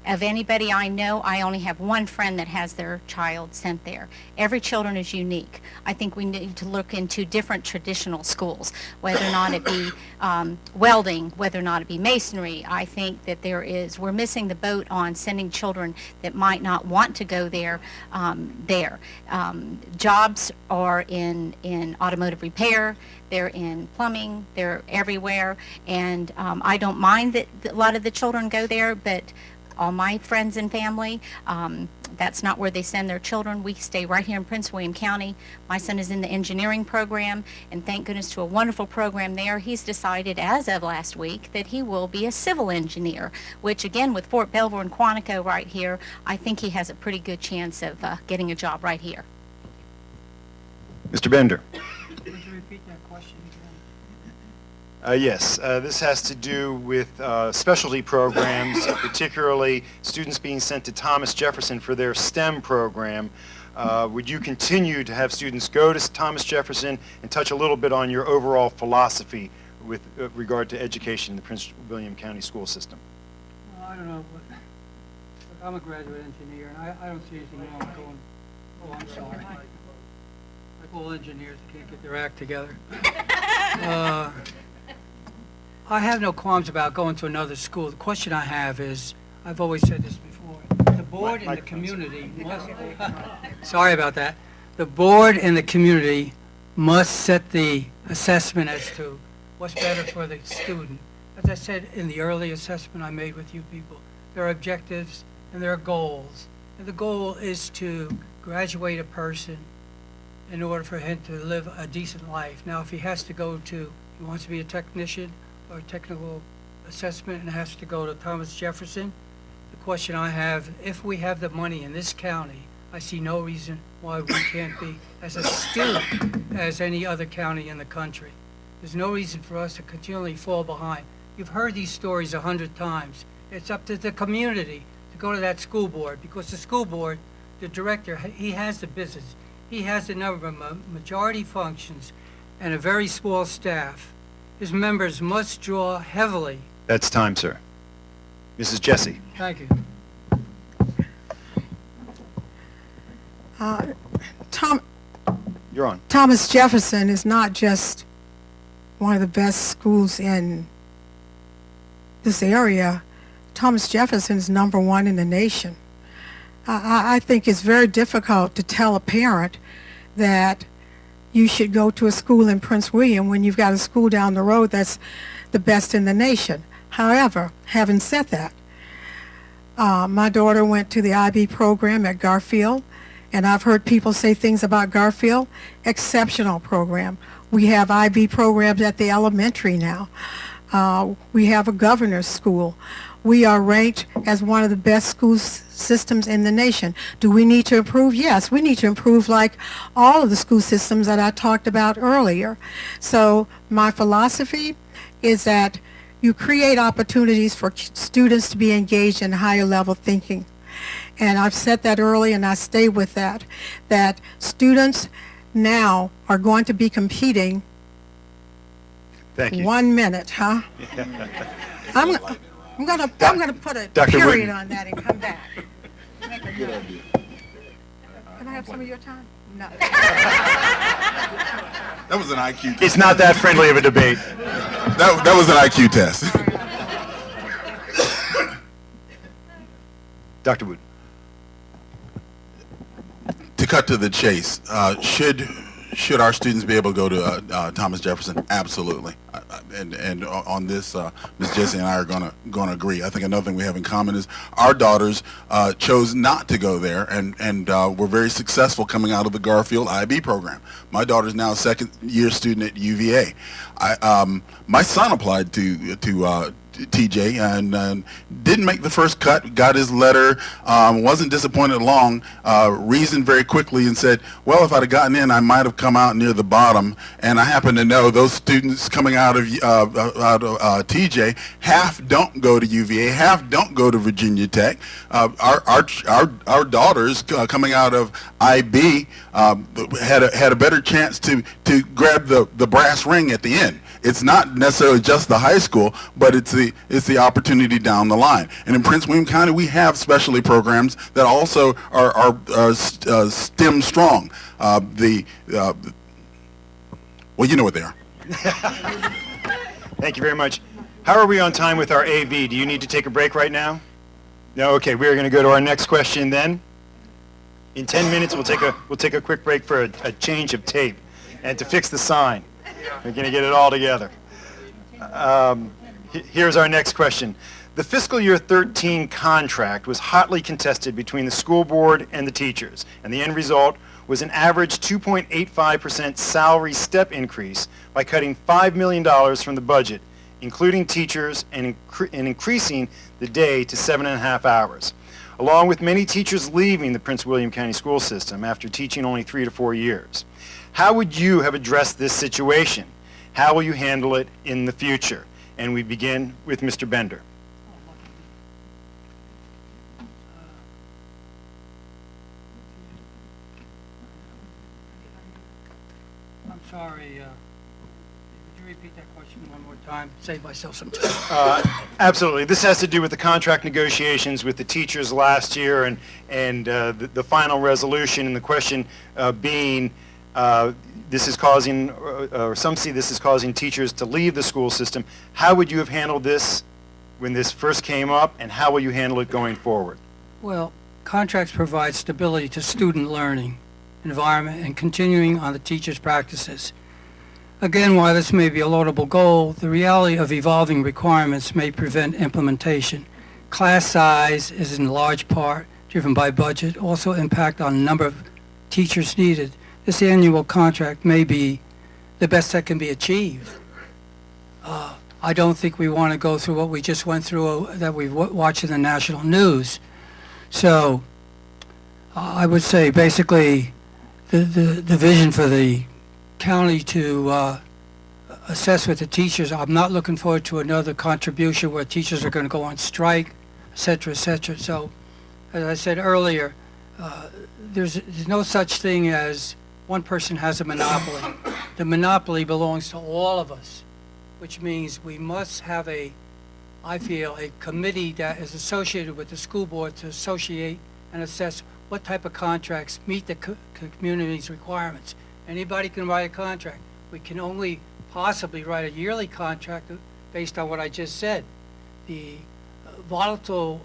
Of anybody I know, I only have one friend that has their child sent there. Every children is unique. I think we need to look into different traditional schools, whether or not it be welding, whether or not it be masonry. I think that we're missing the boat on sending children that might not want to go there. Jobs are in automotive repair. They're in plumbing. They're everywhere. And I don't mind that a lot of the children go there, but all my friends and family, that's not where they send their children. We stay right here in Prince William County. My son is in the engineering program, and thank goodness to a wonderful program there. He's decided, as of last week, that he will be a civil engineer, which again, with Fort Belvoir and Quantico right here, I think he has a pretty good chance of getting a job right here. Mr. Bender. Would you repeat that question again? Yes, this has to do with specialty programs, particularly students being sent to Thomas Jefferson for their STEM program. Would you continue to have students go to Thomas Jefferson and touch a little bit on your overall philosophy with regard to education in the Prince William County school system? Well, I don't know, but I'm a graduate engineer, and I don't see anything wrong with going, oh, I'm sorry. Like all engineers can't get their act together. I have no qualms about going to another school. The question I have is, I've always said this before, the board and the community must, sorry about that, the board and the community must set the assessment as to what's better for the student. As I said in the early assessment I made with you people, there are objectives and there are goals. And the goal is to graduate a person in order for him to live a decent life. Now, if he has to go to, he wants to be a technician or technical assessment and has to go to Thomas Jefferson, the question I have, if we have the money in this county, I see no reason why we can't be as astute as any other county in the country. There's no reason for us to continually fall behind. You've heard these stories 100 times. It's up to the community to go to that school board, because the school board, the director, he has the business. He has the number of majority functions and a very small staff. His members must draw heavily. That's time, sir. Mrs. Jessie. Thank you. You're on. Thomas Jefferson is not just one of the best schools in this area. Thomas Jefferson's #1 in the nation. I think it's very difficult to tell a parent that you should go to a school in Prince William when you've got a school down the road that's the best in the nation. However, having said that, my daughter went to the IB program at Garfield, and I've heard people say things about Garfield. Exceptional program. We have IB programs at the elementary now. We have a governor's school. We are ranked as one of the best school systems in the nation. Do we need to improve? Yes, we need to improve like all of the school systems that I talked about earlier. So my philosophy is that you create opportunities for students to be engaged in higher level thinking. And I've said that earlier, and I stay with that students now are going to be competing. Thank you. 1 minute, huh? I'm gonna put a Dr. period Wooten. on that and come back. Make a note. Can I have some of your time? No. That was an IQ test. It's not that friendly of a debate. That was an IQ test. Dr. Wood. To cut to the chase, should our students be able to go to Thomas Jefferson? Absolutely. And on this, Ms. Jessie and I are going to agree. I think another thing we have in common is our daughters chose not to go there, and were very successful coming out of the Garfield IB program. My daughter's now a second-year student at UVA. My son applied to TJ and didn't make the first cut, got his letter, wasn't disappointed long, reasoned very quickly and said, well, if I'd have gotten in, I might have come out near the bottom. And I happen to know those students coming out of TJ, half don't go to UVA, half don't go to Virginia Tech. Our daughters coming out of IB had a better chance to grab the brass ring at the end. It's not necessarily just the high school, but it's the opportunity down the line. And in Prince William County, we have specialty programs that also are STEM strong. Well, you know what they are. Thank you very much. How are we on time with our AV? Do you need to take a break right now? No? Okay, we're going to go to our next question then. In 10 minutes, we'll take a quick break for a change of tape and to fix the sign. We're going to get it all together. Here's our next question. The fiscal year 13 contract was hotly contested between the school board and the teachers, and the end result was an average 2.85% salary step increase by cutting $5 million from the budget, including teachers, and increasing the day to 7.5 hours. Along with many teachers leaving the Prince William County school system after teaching only 3 to 4 years. How would you have addressed this situation? How will you handle it in the future? And we begin with Mr. Bender. I'm sorry, could you repeat that question one more time? Save myself some time. Absolutely. This has to do with the contract negotiations with the teachers last year and the final resolution, and the question being this is causing, or some see this is causing teachers to leave the school system. How would you have handled this when this first came up, and how will you handle it going forward? Well, contracts provide stability to student learning environment and continuing on the teacher's practices. Again, while this may be a laudable goal, the reality of evolving requirements may prevent implementation. Class size is in large part driven by budget, also impact on the number of teachers needed. This annual contract may be the best that can be achieved. I don't think we want to go through what we just went through that we watched in the national news. So I would say basically the vision for the county to assess with the teachers, I'm not looking forward to another contribution where teachers are going to go on strike, et cetera, et cetera. So as I said earlier, there's no such thing as one person has a monopoly. The monopoly belongs to all of us, which means we must have I feel, a committee that is associated with the school board to associate and assess what type of contracts meet the community's requirements. Anybody can write a contract. We can only possibly write a yearly contract based on what I just said. The volatile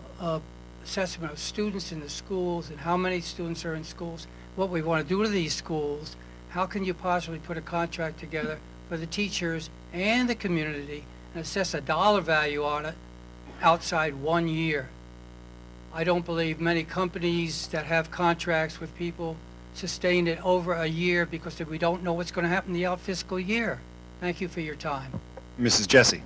assessment of students in the schools and how many students are in schools, what we want to do to these schools, how can you possibly put a contract together for the teachers and the community and assess a dollar value on it outside 1 year? I don't believe many companies that have contracts with people sustain it over a year because we don't know what's going to happen in the out fiscal year. Thank you for your time. Mrs. Jessie.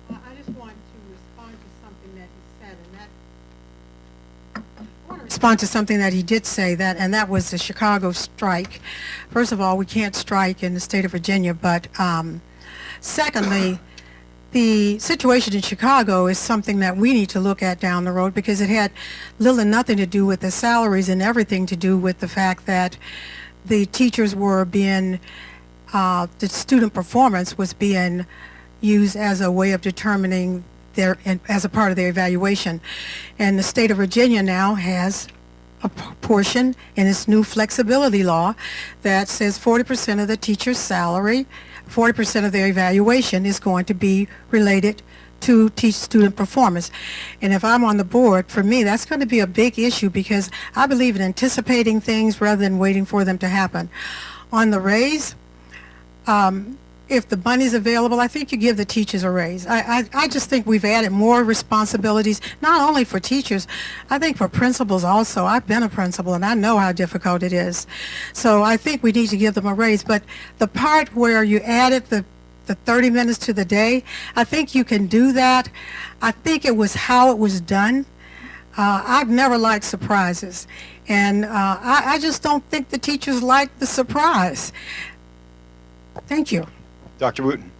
I just want to respond to something that he said, and that I want to respond to something that he did say, and that was the Chicago strike. First of all, we can't strike in the state of Virginia, but secondly, the situation in Chicago is something that we need to look at down the road because it had little and nothing to do with the salaries and everything to do with the fact that the teachers were being, the student performance was being used as a way of determining as a part of their evaluation. And the state of Virginia now has a portion in its new flexibility law that says 40% of the teacher's salary, 40% of their evaluation is going to be related to teach student performance. And if I'm on the board, for me, that's going to be a big issue because I believe in anticipating things rather than waiting for them to happen. On the raise, if the money's available, I think you give the teachers a raise. I just think we've added more responsibilities, not only for teachers, I think for principals also. I've been a principal and I know how difficult it is. So I think we need to give them a raise. But the part where you added the 30 minutes to the day, I think you can do that. I think it was how it was done. I've never liked surprises. And I just don't think the teachers like the surprise. Thank you. Dr. Wooten.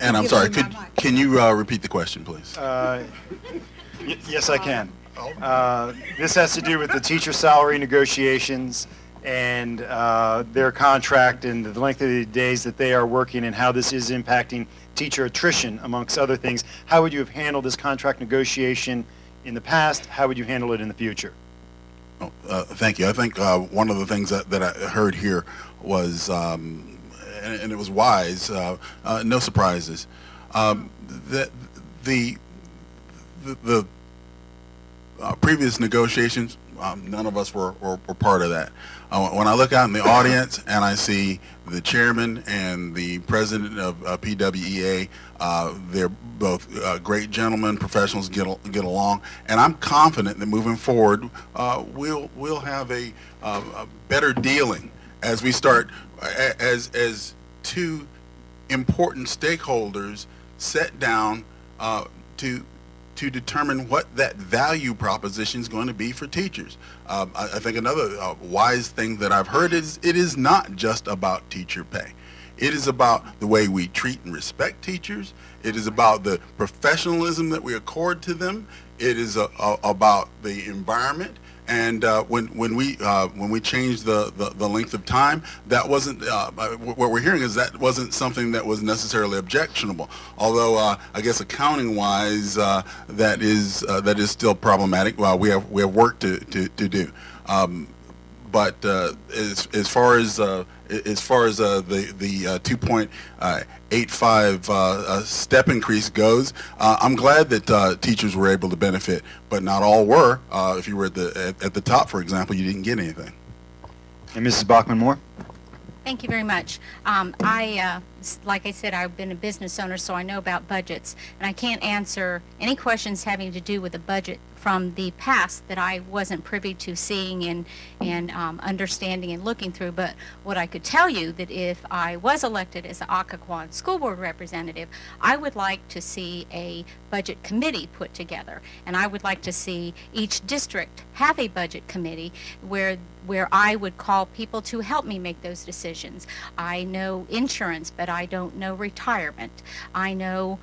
And I'm sorry, can you repeat the question, please? Yes, I can. This has to do with the teacher salary negotiations and their contract and the length of the days that they are working and how this is impacting teacher attrition, amongst other things. How would you have handled this contract negotiation in the past? How would you handle it in the future? Oh, thank you. I think one of the things that I heard here was, and it was wise, no surprises. The previous negotiations, none of us were part of that. When I look out in the audience and I see the chairman and the president of PWEA, they're both great gentlemen, professionals, get along, and I'm confident that moving forward, we'll have a better dealing as we start as two important stakeholders sit down to determine what that value proposition is going to be for teachers. I think another wise thing that I've heard is it is not just about teacher pay. It is about the way we treat and respect teachers. It is about the professionalism that we accord to them. It is about the environment. And when we changed the length of time, that wasn't what we're hearing is that wasn't something that was necessarily objectionable. Although I guess accounting-wise, that is still problematic. Well, we have work to do. But as far as the 2.85 step increase goes, I'm glad that teachers were able to benefit, but not all were. If you were at the top, for example, you didn't get anything. And Mrs. Bauckman-Moore? Thank you very much. Like I said, I've been a business owner, so I know about budgets, and I can't answer any questions having to do with the budget from the past that I wasn't privy to seeing and understanding and looking through. But what I could tell you that if I was elected as the Occoquan School Board representative, I would like to see a budget committee put together, and I would like to see each district have a budget committee where I would call people to help me make those decisions. I know insurance, but I don't know retirement. I know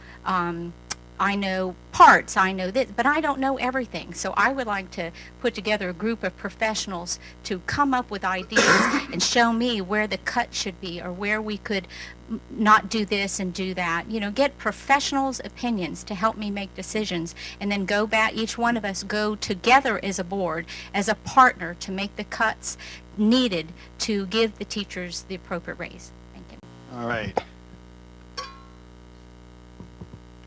parts, I know this, but I don't know everything. So I would like to put together a group of professionals to come up with ideas and show me where the cut should be or where we could not do this and do that. You know, get professionals' opinions to help me make decisions, and then go back, each one of us go together as a board, as a partner, to make the cuts needed to give the teachers the appropriate raise. Thank you. All right.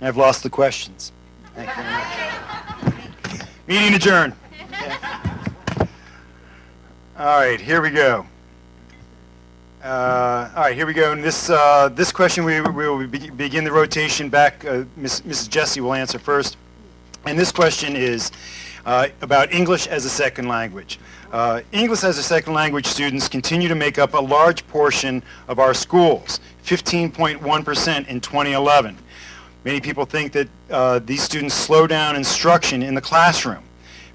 I've lost the questions. Thank you very much. Meeting adjourned. All right, here we go. And this question we will begin the rotation back. Mrs. Jessie will answer first. And this question is about English as a second language. English as a second language students continue to make up a large portion of our schools, 15.1% in 2011. Many people think that these students slow down instruction in the classroom.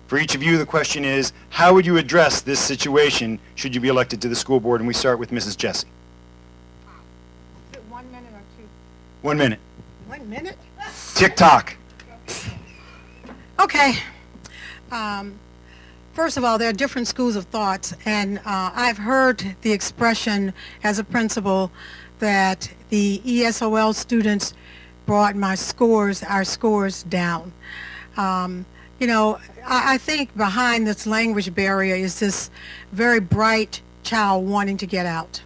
For each of you, the question is, how would you address this situation should you be elected to the school board? And we start with Mrs. Jessie. Is it 1 minute or 2? 1 minute. 1 minute? Tick-tock. Okay. First of all, there are different schools of thoughts, and I've heard the expression as a principal that the ESOL students brought our scores down. You know, I think behind this language barrier is this very bright child wanting to get out.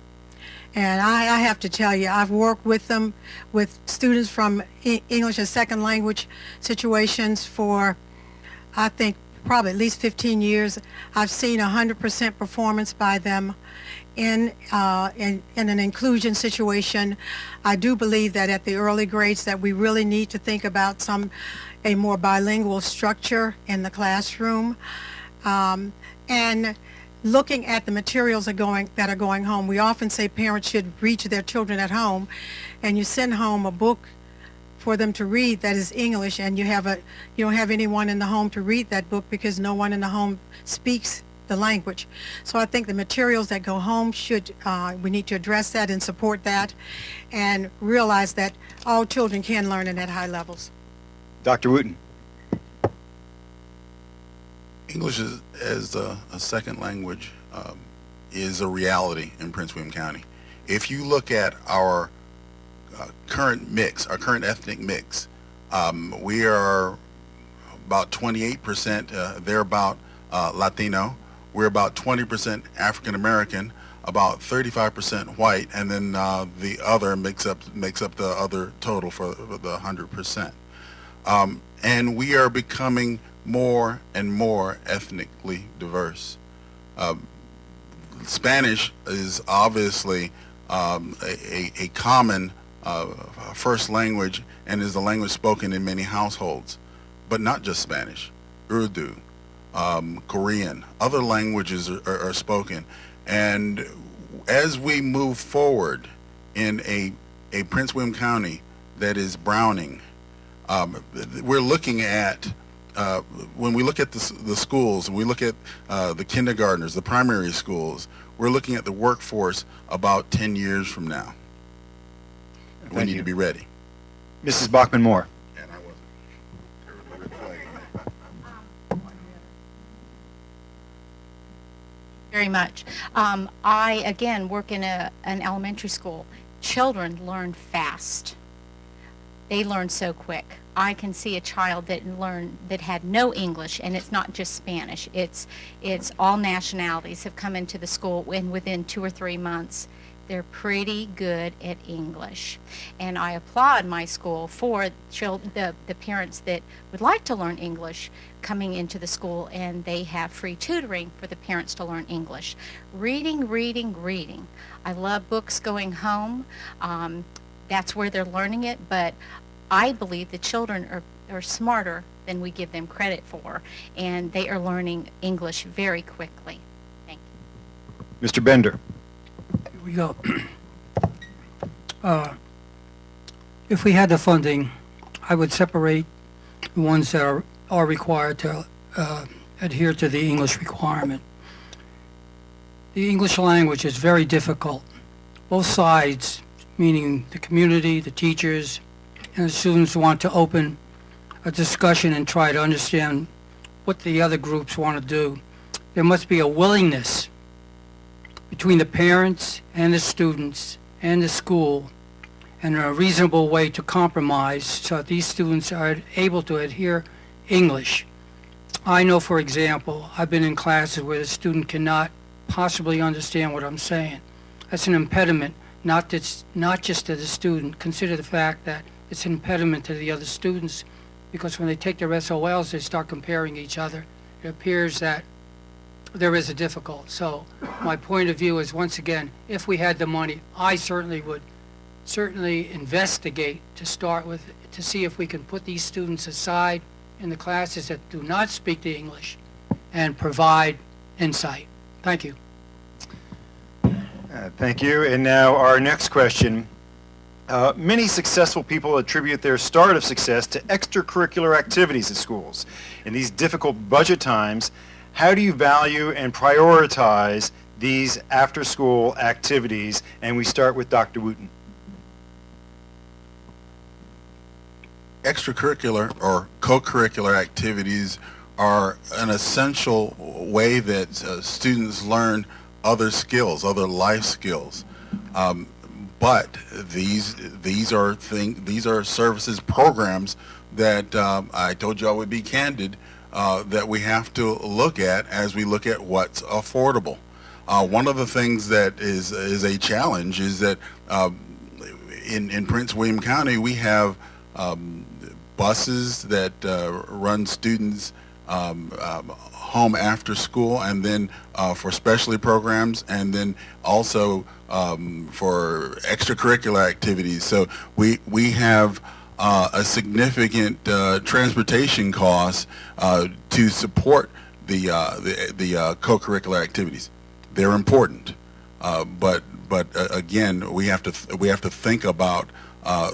And I have to tell you, I've worked with them, with students from English as second language situations for, I think, probably at least 15 years. I've seen 100% performance by them in an inclusion situation. I do believe that at the early grades that we really need to think about a more bilingual structure in the classroom. And looking at the materials that are going home, we often say parents should read to their children at home, and you send home a book for them to read that is English, and you don't have anyone in the home to read that book because no one in the home speaks the language. So I think the materials that go home we need to address that and support that, and realize that all children can learn it at high levels. Dr. Wooten. English as a second language is a reality in Prince William County. If you look at our current mix, our current ethnic mix, we are about 28%, they're about Latino. We're about 20% African American, about 35% white, and then the other makes up the other total for the 100%. And we are becoming more and more ethnically diverse. Spanish is obviously a common first language and is the language spoken in many households, but not just Spanish. Urdu, Korean, other languages are spoken. And as we move forward in a Prince William County that is browning, we're looking at, when we look at the schools, and we look at the kindergartners, the primary schools, we're looking at the workforce about 10 years from now. We need to be ready. Mrs. Bauckman-Moore. And I wasn't. Very much. I, again, work in an elementary school. Children learn fast. They learn so quick. I can see a child that had no English, and it's not just Spanish. It's all nationalities have come into the school, and within 2 or 3 months, they're pretty good at English. And I applaud my school for the parents that would like to learn English coming into the school, and they have free tutoring for the parents to learn English. Reading, reading, reading. I love books going home. That's where they're learning it, but I believe the children are smarter than we give them credit for, and they are learning English very quickly. Thank you. Mr. Bender. Here we go. If we had the funding, I would separate the ones that are required to adhere to the English requirement. The English language is very difficult. Both sides, meaning the community, the teachers, and the students, want to open a discussion and try to understand what the other groups want to do. There must be a willingness between the parents and the students and the school, and a reasonable way to compromise so that these students are able to adhere English. I know, for example, I've been in classes where the student cannot possibly understand what I'm saying. That's an impediment not just to the student. Consider the fact that it's an impediment to the other students, because when they take their SOLs, they start comparing each other. It appears that there is a difficult. So my point of view is, once again, if we had the money, I certainly would investigate to start with, to see if we can put these students aside in the classes that do not speak the English and provide insight. Thank you. Thank you. And now our next question. Many successful people attribute their start of success to extracurricular activities at schools. In these difficult budget times, how do you value and prioritize these after-school activities? And we start with Dr. Wooten. Extracurricular or co-curricular activities are an essential way that students learn other skills, other life skills. But these are services, programs that I told you I would be candid, that we have to look at as we look at what's affordable. One of the things that is a challenge is that in Prince William County we have buses that run students home after school, and then for specialty programs, and then also for extracurricular activities. So we have a significant transportation cost to support the co-curricular activities. They're important, but again, we have to think about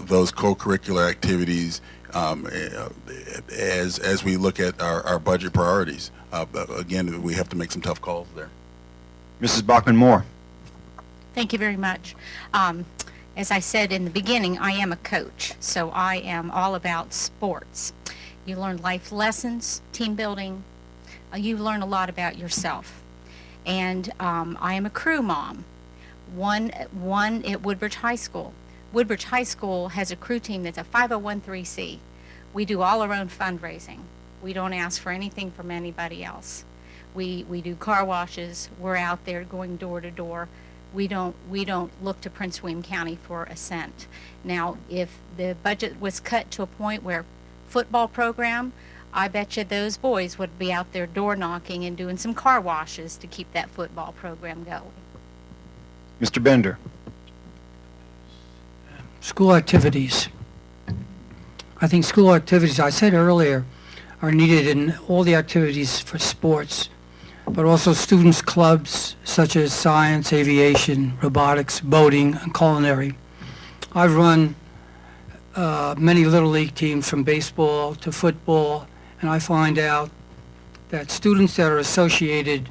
those co-curricular activities as we look at our budget priorities. Again, we have to make some tough calls there. Mrs. Bauckman-Moore. Thank you very much. As I said in the beginning, I am a coach, so I am all about sports. You learn life lessons, team building. You learn a lot about yourself. And I am a crew mom, one at Woodbridge High School. Woodbridge High School has a crew team that's a 501(c)(3). We do all our own fundraising. We don't ask for anything from anybody else. We do car washes. We're out there going door to door. We don't look to Prince William County for a cent. Now, if the budget was cut to a point where football program, I bet you those boys would be out there door knocking and doing some car washes to keep that football program going. Mr. Bender. School activities. I think school activities, I said earlier, are needed in all the activities for sports, but also students' clubs such as science, aviation, robotics, boating, and culinary. I've run many Little League teams from baseball to football, and I find out that students that are associated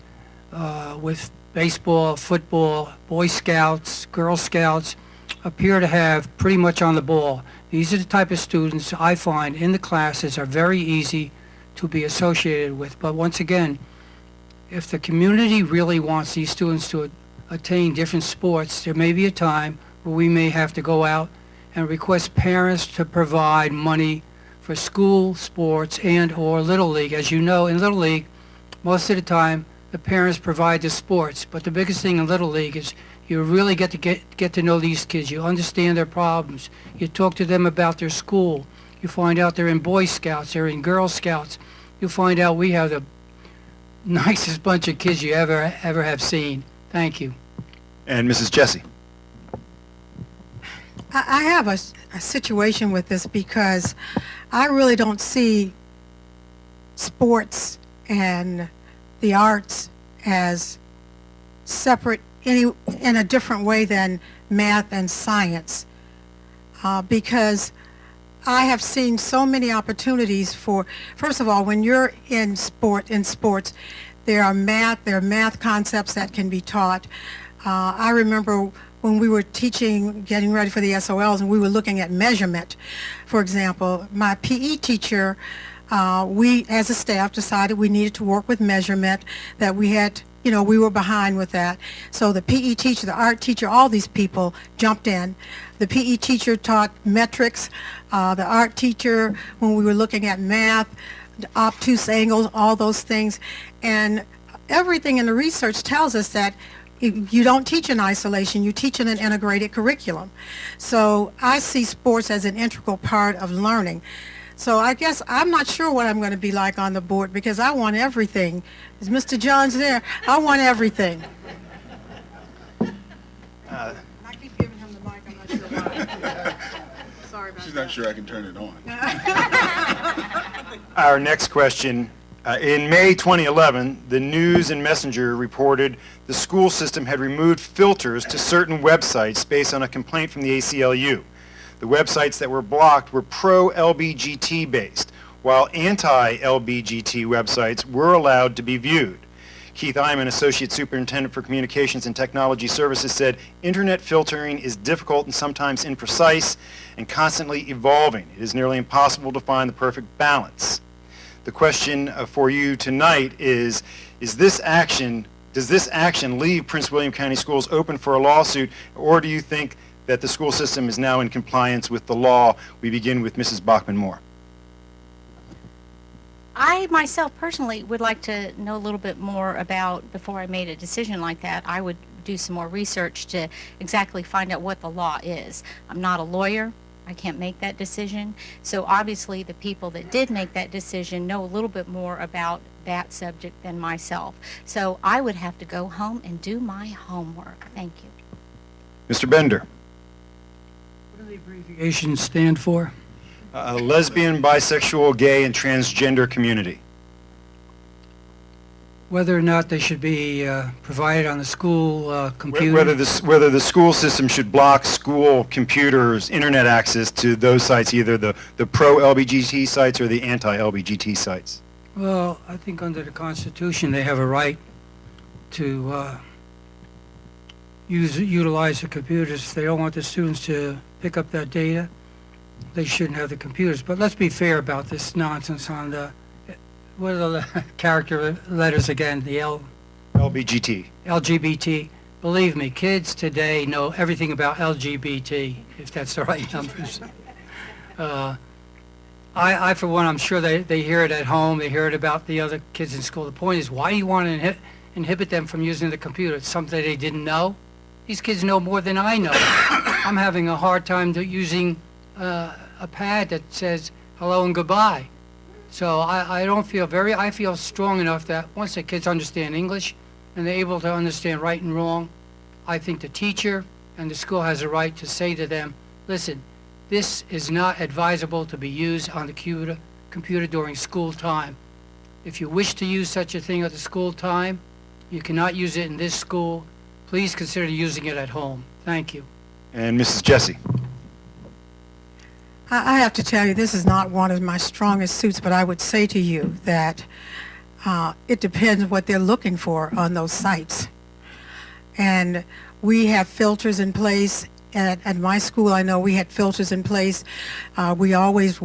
with baseball, football, Boy Scouts, Girl Scouts, appear to have pretty much on the ball. These are the type of students I find in the classes are very easy to be associated with. But once again, if the community really wants these students to attain different sports, there may be a time where we may have to go out and request parents to provide money for school sports and or Little League. As you know, in Little League, most of the time the parents provide the sports, but the biggest thing in Little League is you really get to know these kids. You understand their problems. You talk to them about their school. You find out they're in Boy Scouts, they're in Girl Scouts. You find out we have the nicest bunch of kids you ever have seen. Thank you. And Mrs. Jessie. I have a situation with this because I really don't see sports and the arts as separate in a different way than math and science, because I have seen so many opportunities for, first of all, when you're in sports, there are math concepts that can be taught. I remember when we were teaching, getting ready for the SOLs, and we were looking at measurement. For example, my PE teacher, we as a staff decided we needed to work with measurement, that we had, we were behind with that. So the PE teacher, the art teacher, all these people jumped in. The PE teacher taught metrics. The art teacher, when we were looking at math, the obtuse angles, all those things. And everything in the research tells us that you don't teach in isolation, you teach in an integrated curriculum. So I see sports as an integral part of learning. So I guess I'm not sure what I'm going to be like on the board because I want everything. Is Mr. Johns there? I want everything. I keep giving him the mic, I'm not sure why. Sorry about She's that. not sure I can turn it on. Our next question. In May 2011, the News and Messenger reported the school system had removed filters to certain websites based on a complaint from the ACLU. The websites that were blocked were pro-LBGT based, while anti-LBGT websites were allowed to be viewed. Keith Iman, Associate Superintendent for Communications and Technology Services, said internet filtering is difficult and sometimes imprecise and constantly evolving. It is nearly impossible to find the perfect balance. The question for you tonight is does this action leave Prince William County Schools open for a lawsuit, or do you think that the school system is now in compliance with the law? We begin with Mrs. Bauckman-Moore. I myself personally would like to know a little bit more about, before I made a decision like that, I would do some more research to exactly find out what the law is. I'm not a lawyer. I can't make that decision. So obviously the people that did make that decision know a little bit more about that subject than myself. So I would have to go home and do my homework. Thank you. Mr. Bender. What do the abbreviations stand for? Lesbian, bisexual, gay, and transgender community. Whether or not they should be provided on the school computer. Whether the school system should block school computers, internet access to those sites, either the pro-LBGT sites or the anti-LBGT sites. Well, I think under the Constitution they have a right to utilize the computers. If they don't want the students to pick up that data, they shouldn't have the computers. But let's be fair about this nonsense on the, what are the character letters again? The LBGT. LGBT. Believe me, kids today know everything about LGBT, if that's the right numbers. I, for one, I'm sure they hear it at home. They hear it about the other kids in school. The point is, why do you want to inhibit them from using the computer? It's something they didn't know. These kids know more than I know. I'm having a hard time using a pad that says hello and goodbye. So I feel strong enough that once the kids understand English and they're able to understand right and wrong, I think the teacher and the school has a right to say to them, listen, this is not advisable to be used on the computer during school time. If you wish to use such a thing at the school time, you cannot use it in this school. Please consider using it at home. Thank you. And Mrs. Jessie. I have to tell you, this is not one of my strongest suits, but I would say to you that it depends what they're looking for on those sites. And we have filters in place. At my school, I know we had filters in place. We always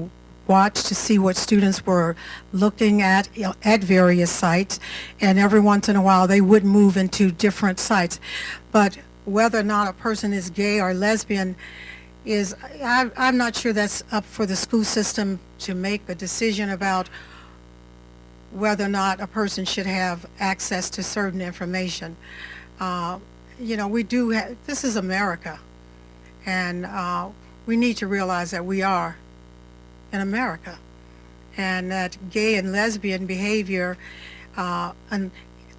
watched to see what students were looking at various sites, and every once in a while they would move into different sites. But whether or not a person is gay or lesbian I'm not sure that's up for the school system to make a decision about whether or not a person should have access to certain information. We do have, this is America, and we need to realize that we are in America, and that gay and lesbian behavior, and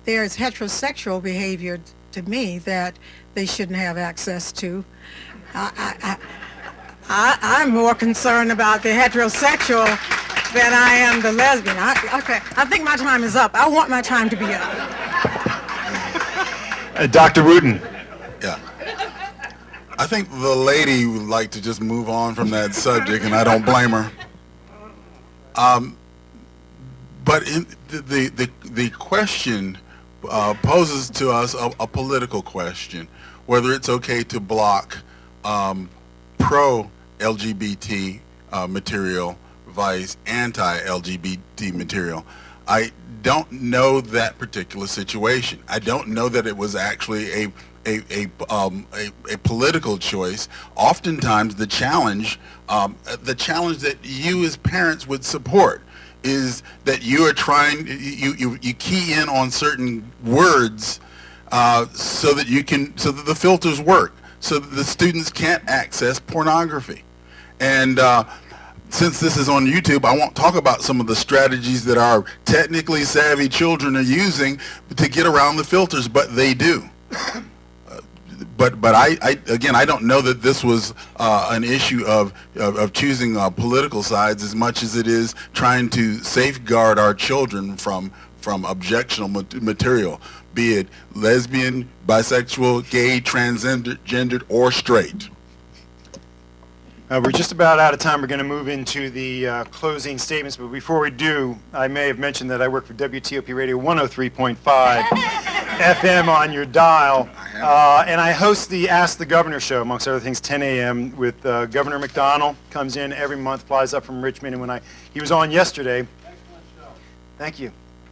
there's heterosexual behavior to me that they shouldn't have access to. I'm more concerned about the heterosexual than I am the lesbian. I think my time is up. I want my time to be up. Dr. Wooten. Yeah. I think the lady would like to just move on from that subject, and I don't blame her. But the question poses to us a political question, whether it's okay to block pro-LGBT material vice anti-LGBT material. I don't know that particular situation. I don't know that it was actually a political choice. Oftentimes the challenge that you as parents would support is that you are trying, you key in on certain words so that the filters work, so that the students can't access pornography. And since this is on YouTube, I won't talk about some of the strategies that our technically savvy children are using to get around the filters, but they do. But I don't know that this was an issue of choosing political sides as much as it is trying to safeguard our children from objectionable material, be it lesbian, bisexual, gay, transgendered, or straight. We're just about out of time. We're going to move into the closing statements, but before we do, I may have mentioned that I work for WTOP Radio 103.5 FM on your dial, and I host the Ask the Governor show, amongst other things, 10 a.m. with Governor McDonnell. Comes in every month, flies up from Richmond, and when he was on yesterday. Excellent show. Thank you.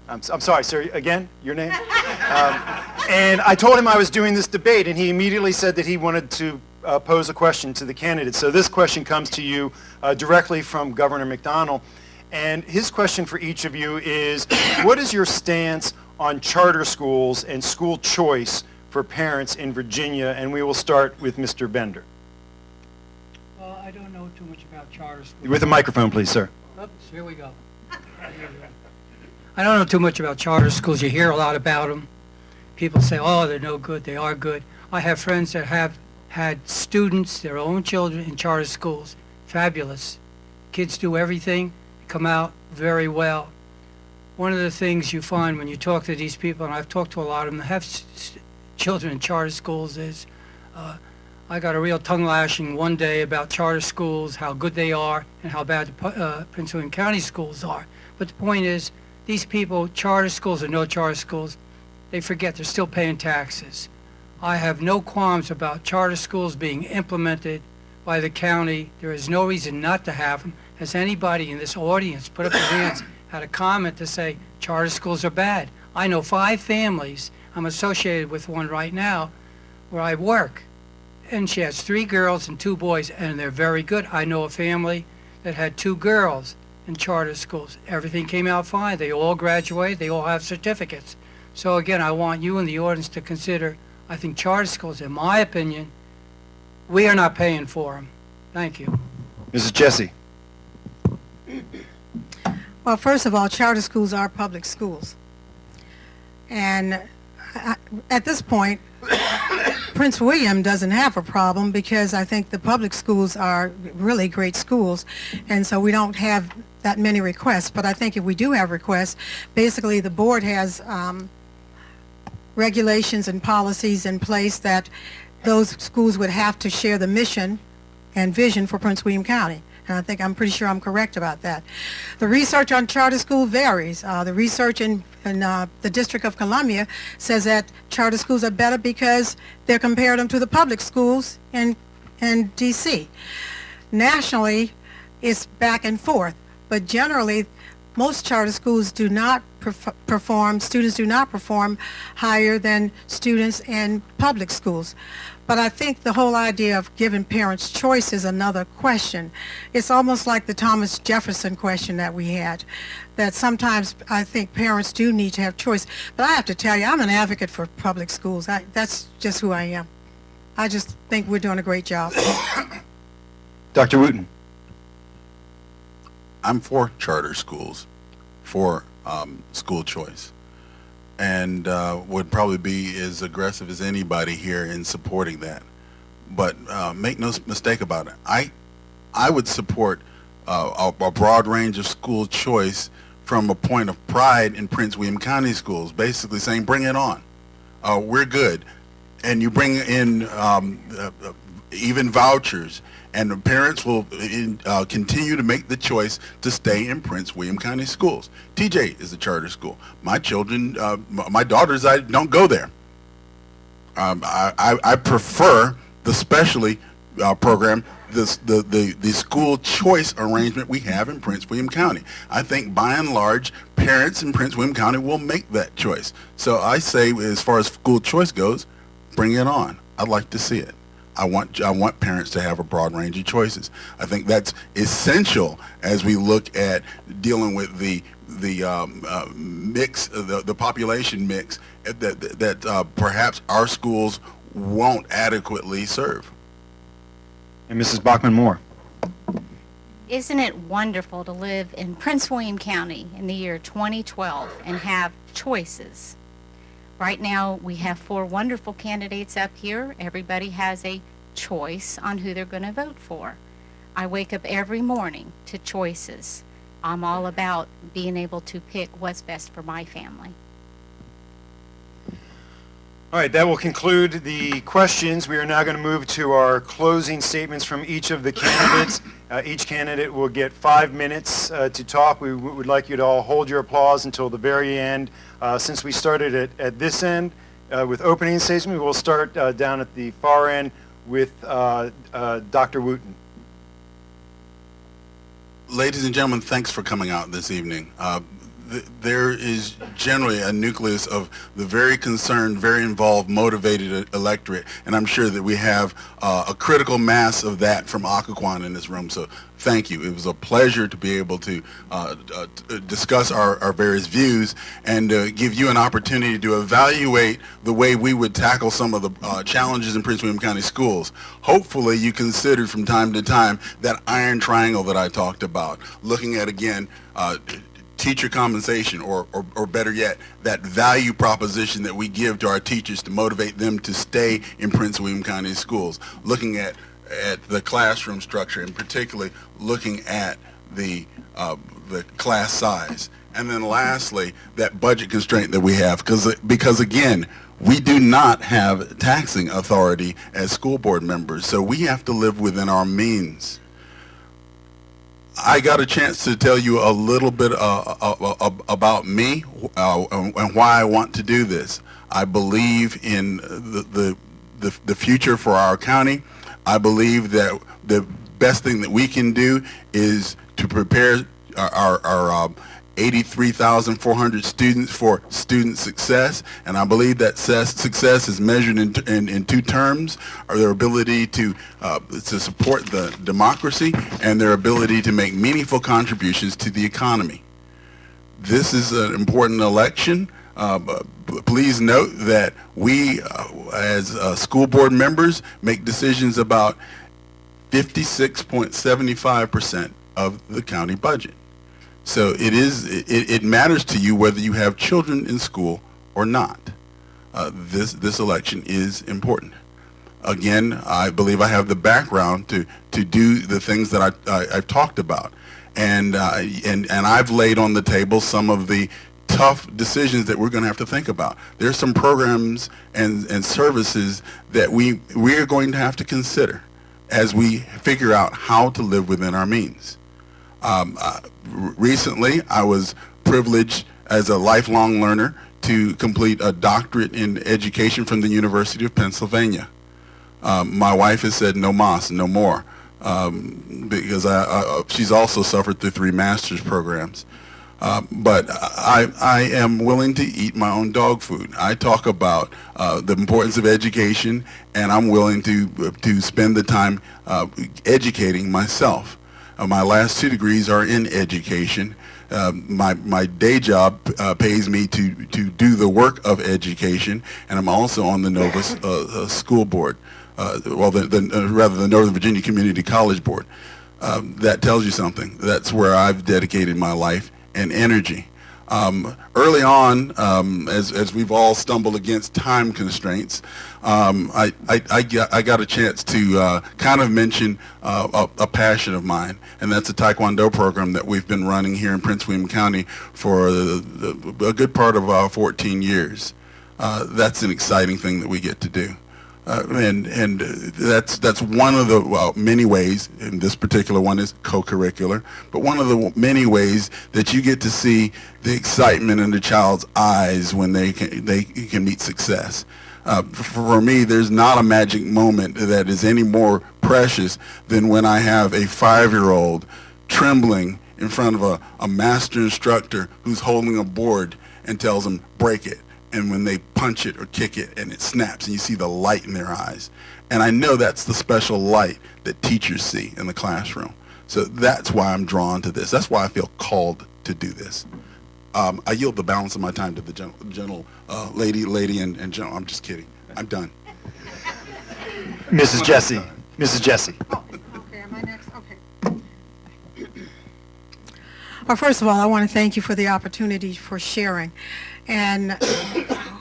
I'm sorry, sir. Again, your name? And I told him I was doing this debate, and he immediately said that he wanted to pose a question to the candidates. So this question comes to you directly from Governor McDonnell. And his question for each of you is, what is your stance on charter schools and school choice for parents in Virginia? And we will start with Mr. Bender. Well, I don't know too much about charter schools. With a microphone, please, sir. Oops, here we go. I don't know too much about charter schools. You hear a lot about them. People say, oh, they're no good. They are good. I have friends that have had students, their own children, in charter schools. Fabulous. Kids do everything, come out very well. One of the things you find when you talk to these people, and I've talked to a lot of them that have children in charter schools, is I got a real tongue lashing one day about charter schools, how good they are, and how bad the Prince William County schools are. But the point is, these people, charter schools or no charter schools, they forget they're still paying taxes. I have no qualms about charter schools being implemented by the county. There is no reason not to have them. Has anybody in this audience put up their hands, had a comment to say charter schools are bad? I know 5 families. I'm associated with one right now where I work. And she has 3 girls and 2 boys, and they're very good. I know a family that had 2 girls in charter schools. Everything came out fine. They all graduated. They all have certificates. So again, I want you and the audience to consider, I think charter schools, in my opinion, we are not paying for them. Thank you. Mrs. Jessie. Well, first of all, charter schools are public schools. And at this point, Prince William doesn't have a problem because I think the public schools are really great schools, and so we don't have that many requests. But I think if we do have requests, basically the board has regulations and policies in place that those schools would have to share the mission and vision for Prince William County. And I'm pretty sure I'm correct about that. The research on charter school varies. The research in the District of Columbia says that charter schools are better because they're compared them to the public schools in D.C. Nationally, it's back and forth, but generally, most charter schools do not students do not perform higher than students in public schools. But I think the whole idea of giving parents choice is another question. It's almost like the Thomas Jefferson question that we had, that sometimes I think parents do need to have choice. But I have to tell you, I'm an advocate for public schools. That's just who I am. I just think we're doing a great job. Dr. Wooten. I'm for charter schools, for school choice, and would probably be as aggressive as anybody here in supporting that. But make no mistake about it, I would support a broad range of school choice from a point of pride in Prince William County schools, basically saying, bring it on. We're good. And you bring in even vouchers, and the parents will continue to make the choice to stay in Prince William County schools. TJ is a charter school. My children, my daughters, I don't go there. I prefer the specialty program, the school choice arrangement we have in Prince William County. I think by and large, parents in Prince William County will make that choice. So I say, as far as school choice goes, bring it on. I'd like to see it. I want parents to have a broad range of choices. I think that's essential as we look at dealing with the mix, the population mix that perhaps our schools won't adequately serve. And Mrs. Bauckman-Moore. Isn't it wonderful to live in Prince William County in the year 2012 and have choices? Right now, we have 4 wonderful candidates up here. Everybody has a choice on who they're going to vote for. I wake up every morning to choices. I'm all about being able to pick what's best for my family. All right, that will conclude the questions. We are now going to move to our closing statements from each of the candidates. Each candidate will get 5 minutes to talk. We would like you to all hold your applause until the very end. Since we started at this end with opening statements, we will start down at the far end with Dr. Wooten. Ladies and gentlemen, thanks for coming out this evening. There is generally a nucleus of the very concerned, very involved, motivated electorate, and I'm sure that we have a critical mass of that from Occoquan in this room. So thank you. It was a pleasure to be able to discuss our various views and give you an opportunity to evaluate the way we would tackle some of the challenges in Prince William County schools. Hopefully you considered from time to time that iron triangle that I talked about, looking at, again, teacher compensation, or better yet, that value proposition that we give to our teachers to motivate them to stay in Prince William County schools, looking at the classroom structure, and particularly looking at the class size. And then lastly, that budget constraint that we have, because again, we do not have taxing authority as school board members, so we have to live within our means. I got a chance to tell you a little bit about me and why I want to do this. I believe in the future for our county. I believe that the best thing that we can do is to prepare our 83,400 students for student success, and I believe that success is measured in 2 terms: their ability to support the democracy and their ability to make meaningful contributions to the economy. This is an important election. Please note that we, as school board members, make decisions about 56.75% of the county budget. So it matters to you whether you have children in school or not. This election is important. Again, I believe I have the background to do the things that I've talked about, and I've laid on the table some of the tough decisions that we're going to have to think about. There's some programs and services that we are going to have to consider as we figure out how to live within our means. Recently, I was privileged as a lifelong learner to complete a doctorate in education from the University of Pennsylvania. My wife has said no mas, no more, because she's also suffered through 3 master's programs. But I am willing to eat my own dog food. I talk about the importance of education, and I'm willing to spend the time educating myself. My last 2 degrees are in education. My day job pays me to do the work of education, and I'm also on the Nova School Board, rather the Northern Virginia Community College Board. That tells you something. That's where I've dedicated my life and energy. Early on, as we've all stumbled against time constraints, I got a chance to kind of mention a passion of mine, and that's a Taekwondo program that we've been running here in Prince William County for a good part of 14 years. That's an exciting thing that we get to do. And that's one of the many ways, and this particular one is co-curricular, but one of the many ways that you get to see the excitement in the child's eyes when they can meet success. For me, there's not a magic moment that is any more precious than when I have a 5-year-old trembling in front of a master instructor who's holding a board and tells him, break it. and when they punch it or kick it and it snaps and you see the light in their eyes. And I know that's the special light that teachers see in the classroom. So that's why I'm drawn to this. That's why I feel called to do this. I yield the balance of my time to the gentle lady and gentle. I'm just kidding. I'm done. Mrs. Jessie. Mrs. Jessie. Okay, am I next? Okay. Well, first of all, I want to thank you for the opportunity for sharing. And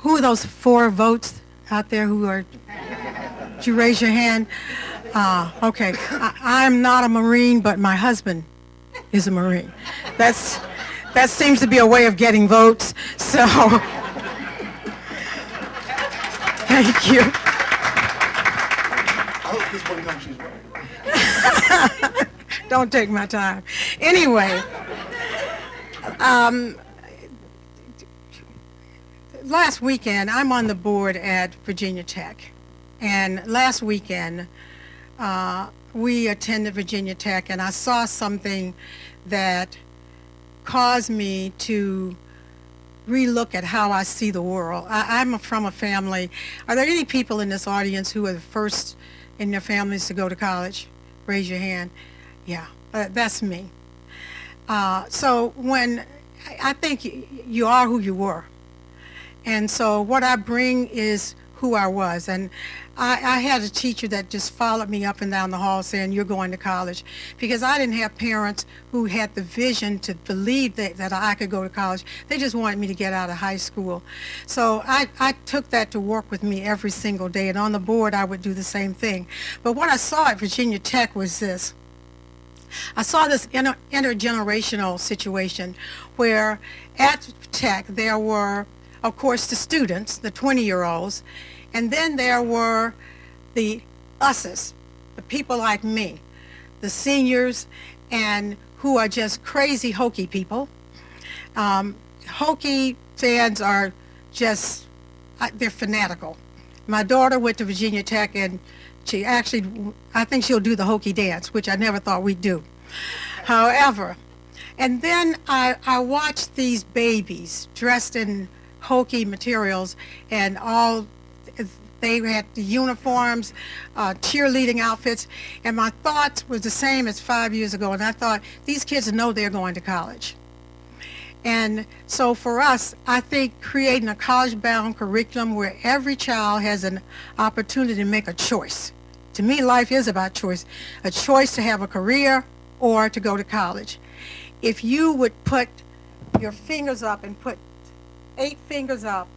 who are those 4 votes out there who are, did you raise your hand? Okay, I'm not a Marine, but my husband is a Marine. That seems to be a way of getting votes, so thank you. I hope this one comes, she's right. Don't take my time. Anyway, last weekend, I'm on the board at Virginia Tech. And last weekend, we attended Virginia Tech, and I saw something that caused me to relook at how I see the world. I'm from a family. Are there any people in this audience who are the first in their families to go to college? Raise your hand. Yeah, that's me. So when I think you are who you were. And so what I bring is who I was. And I had a teacher that just followed me up and down the hall saying, you're going to college. Because I didn't have parents who had the vision to believe that I could go to college. They just wanted me to get out of high school. So I took that to work with me every single day. And on the board, I would do the same thing. But what I saw at Virginia Tech was this. I saw this intergenerational situation where at Tech there were, of course, the students, the 20-year-olds, and then there were the us's, the people like me, the seniors, and who are just crazy Hokie people. Hokie fans are just, they're fanatical. My daughter went to Virginia Tech, and she actually, I think she'll do the Hokie dance, which I never thought we'd do. However, and then I watched these babies dressed in Hokie materials and all, they had the uniforms, cheerleading outfits, and my thoughts was the same as 5 years ago, and I thought, these kids know they're going to college. And so for us, I think creating a college-bound curriculum where every child has an opportunity to make a choice. To me, life is about choice. A choice to have a career or to go to college. If you would put your fingers up and put 8 fingers up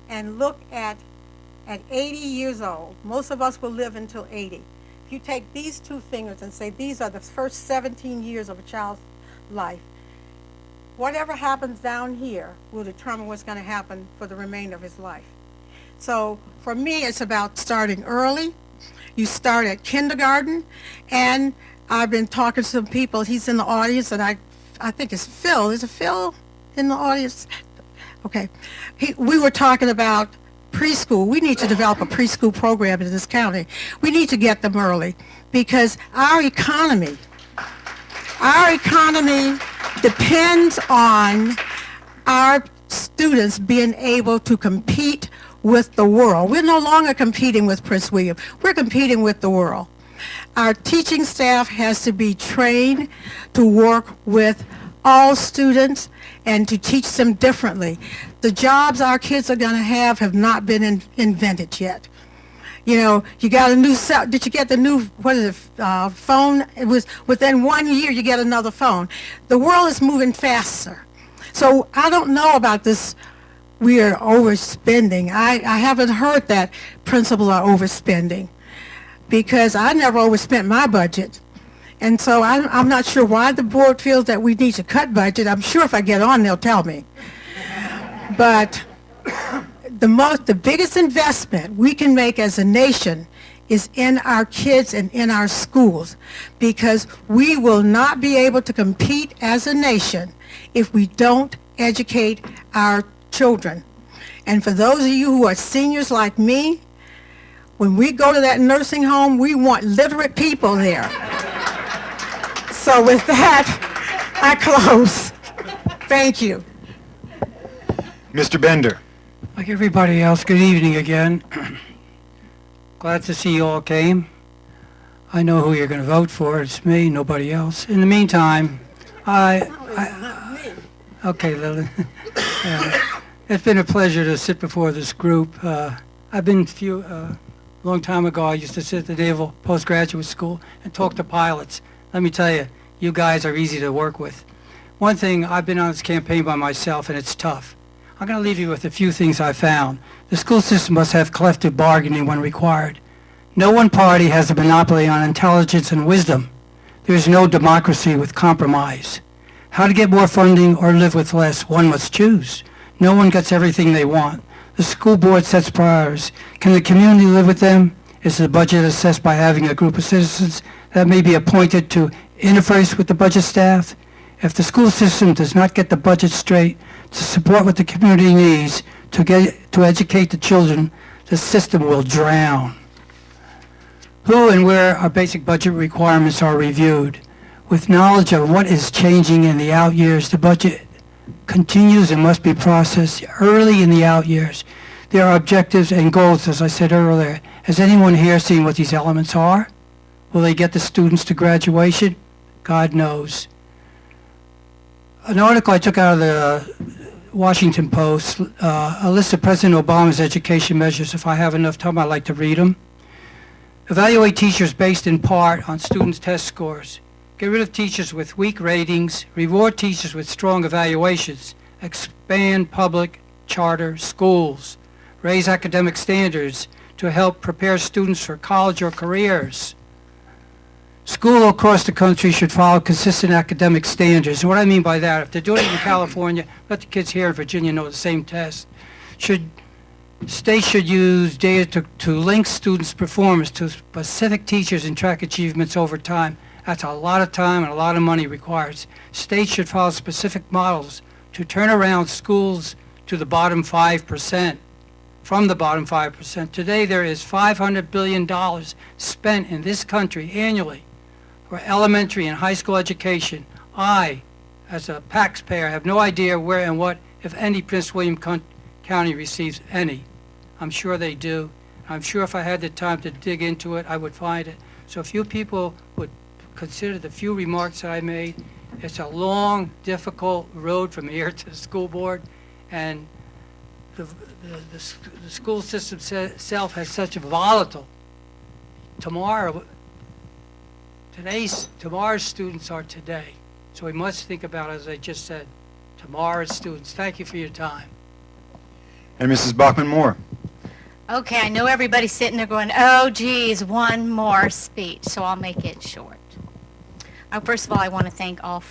and look at 80 years old, most of us will live until 80. If you take these 2 fingers and say these are the first 17 years of a child's life, whatever happens down here will determine what's going to happen for the remainder of his life. So for me, it's about starting early. You start at kindergarten, and I've been talking to some people. He's in the audience, and I think it's Phil. Is it Phil in the audience? Okay. We were talking about preschool. We need to develop a preschool program in this county. We need to get them early because our economy depends on our students being able to compete with the world. We're no longer competing with Prince William. We're competing with the world. Our teaching staff has to be trained to work with all students and to teach them differently. The jobs our kids are going to have not been invented yet. You know, you got a new cell. Did you get the new, phone? It was within 1 year you get another phone. The world is moving faster. So I don't know about this, we are overspending. I haven't heard that principals are overspending because I never overspent my budget. And so I'm not sure why the board feels that we need to cut budget. I'm sure if I get on, they'll tell me. But the biggest investment we can make as a nation is in our kids and in our schools, because we will not be able to compete as a nation if we don't educate our children. And for those of you who are seniors like me, when we go to that nursing home, we want literate people there. So with that, I close. Thank you. Mr. Bender. Like everybody else, good evening again. Glad to see you all came. I know who you're going to vote for. It's me, nobody else. In the meantime, okay, Lily. It's been a pleasure to sit before this group. I've been long time ago, I used to sit at the Naval Postgraduate School and talk to pilots. Let me tell you, you guys are easy to work with. One thing, I've been on this campaign by myself, and it's tough. I'm going to leave you with a few things I found. The school system must have collective bargaining when required. No one party has a monopoly on intelligence and wisdom. There is no democracy with compromise. How to get more funding or live with less, one must choose. No one gets everything they want. The school board sets priorities. Can the community live with them? Is the budget assessed by having a group of citizens that may be appointed to interface with the budget staff? If the school system does not get the budget straight to support what the community needs to educate the children, the system will drown. Who and where our basic budget requirements are reviewed. With knowledge of what is changing in the out years, the budget continues and must be processed early in the out years. There are objectives and goals, as I said earlier. Has anyone here seen what these elements are? Will they get the students to graduation? God knows. An article I took out of the Washington Post, a list of President Obama's education measures. If I have enough time, I'd like to read them. Evaluate teachers based in part on students' test scores. Get rid of teachers with weak ratings. Reward teachers with strong evaluations. Expand public charter schools. Raise academic standards to help prepare students for college or careers. Schools across the country should follow consistent academic standards. And what I mean by that, if they're doing it in California, let the kids here in Virginia know the same test. States should use data to link students' performance to specific teachers and track achievements over time. That's a lot of time and a lot of money required. States should follow specific models to turn around schools to the bottom 5%, from the bottom 5%. Today there is $500 billion spent in this country annually for elementary and high school education. I, as a taxpayer, have no idea where and what, if any, Prince William County receives any. I'm sure they do. I'm sure if I had the time to dig into it, I would find it. So if you people would consider the few remarks that I made, it's a long, difficult road from here to the school board, and the school system itself has such a volatile. Tomorrow's students are today. So we must think about, as I just said, tomorrow's students. Thank you for your time. And Mrs. Bauckman-Moore. Okay, I know everybody's sitting there going, oh, geez, one more speech, so I'll make it short. First of all, I want to thank all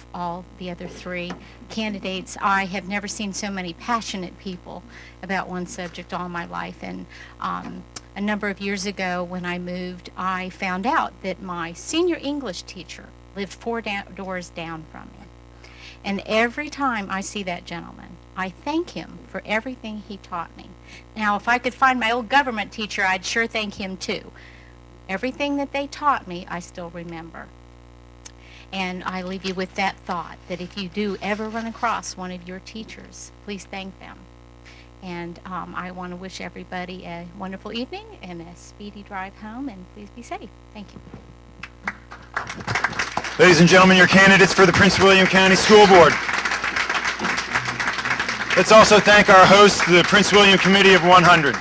the other three candidates. I have never seen so many passionate people about one subject all my life. And a number of years ago when I moved, I found out that my senior English teacher lived four doors down from me. And every time I see that gentleman, I thank him for everything he taught me. Now, if I could find my old government teacher, I'd sure thank him too. Everything that they taught me, I still remember. And I leave you with that thought, that if you do ever run across one of your teachers, please thank them. And I want to wish everybody a wonderful evening and a speedy drive home, and please be safe. Thank you. Ladies and gentlemen, your candidates for the Prince William County School Board. Let's also thank our host, the Prince William Committee of 100.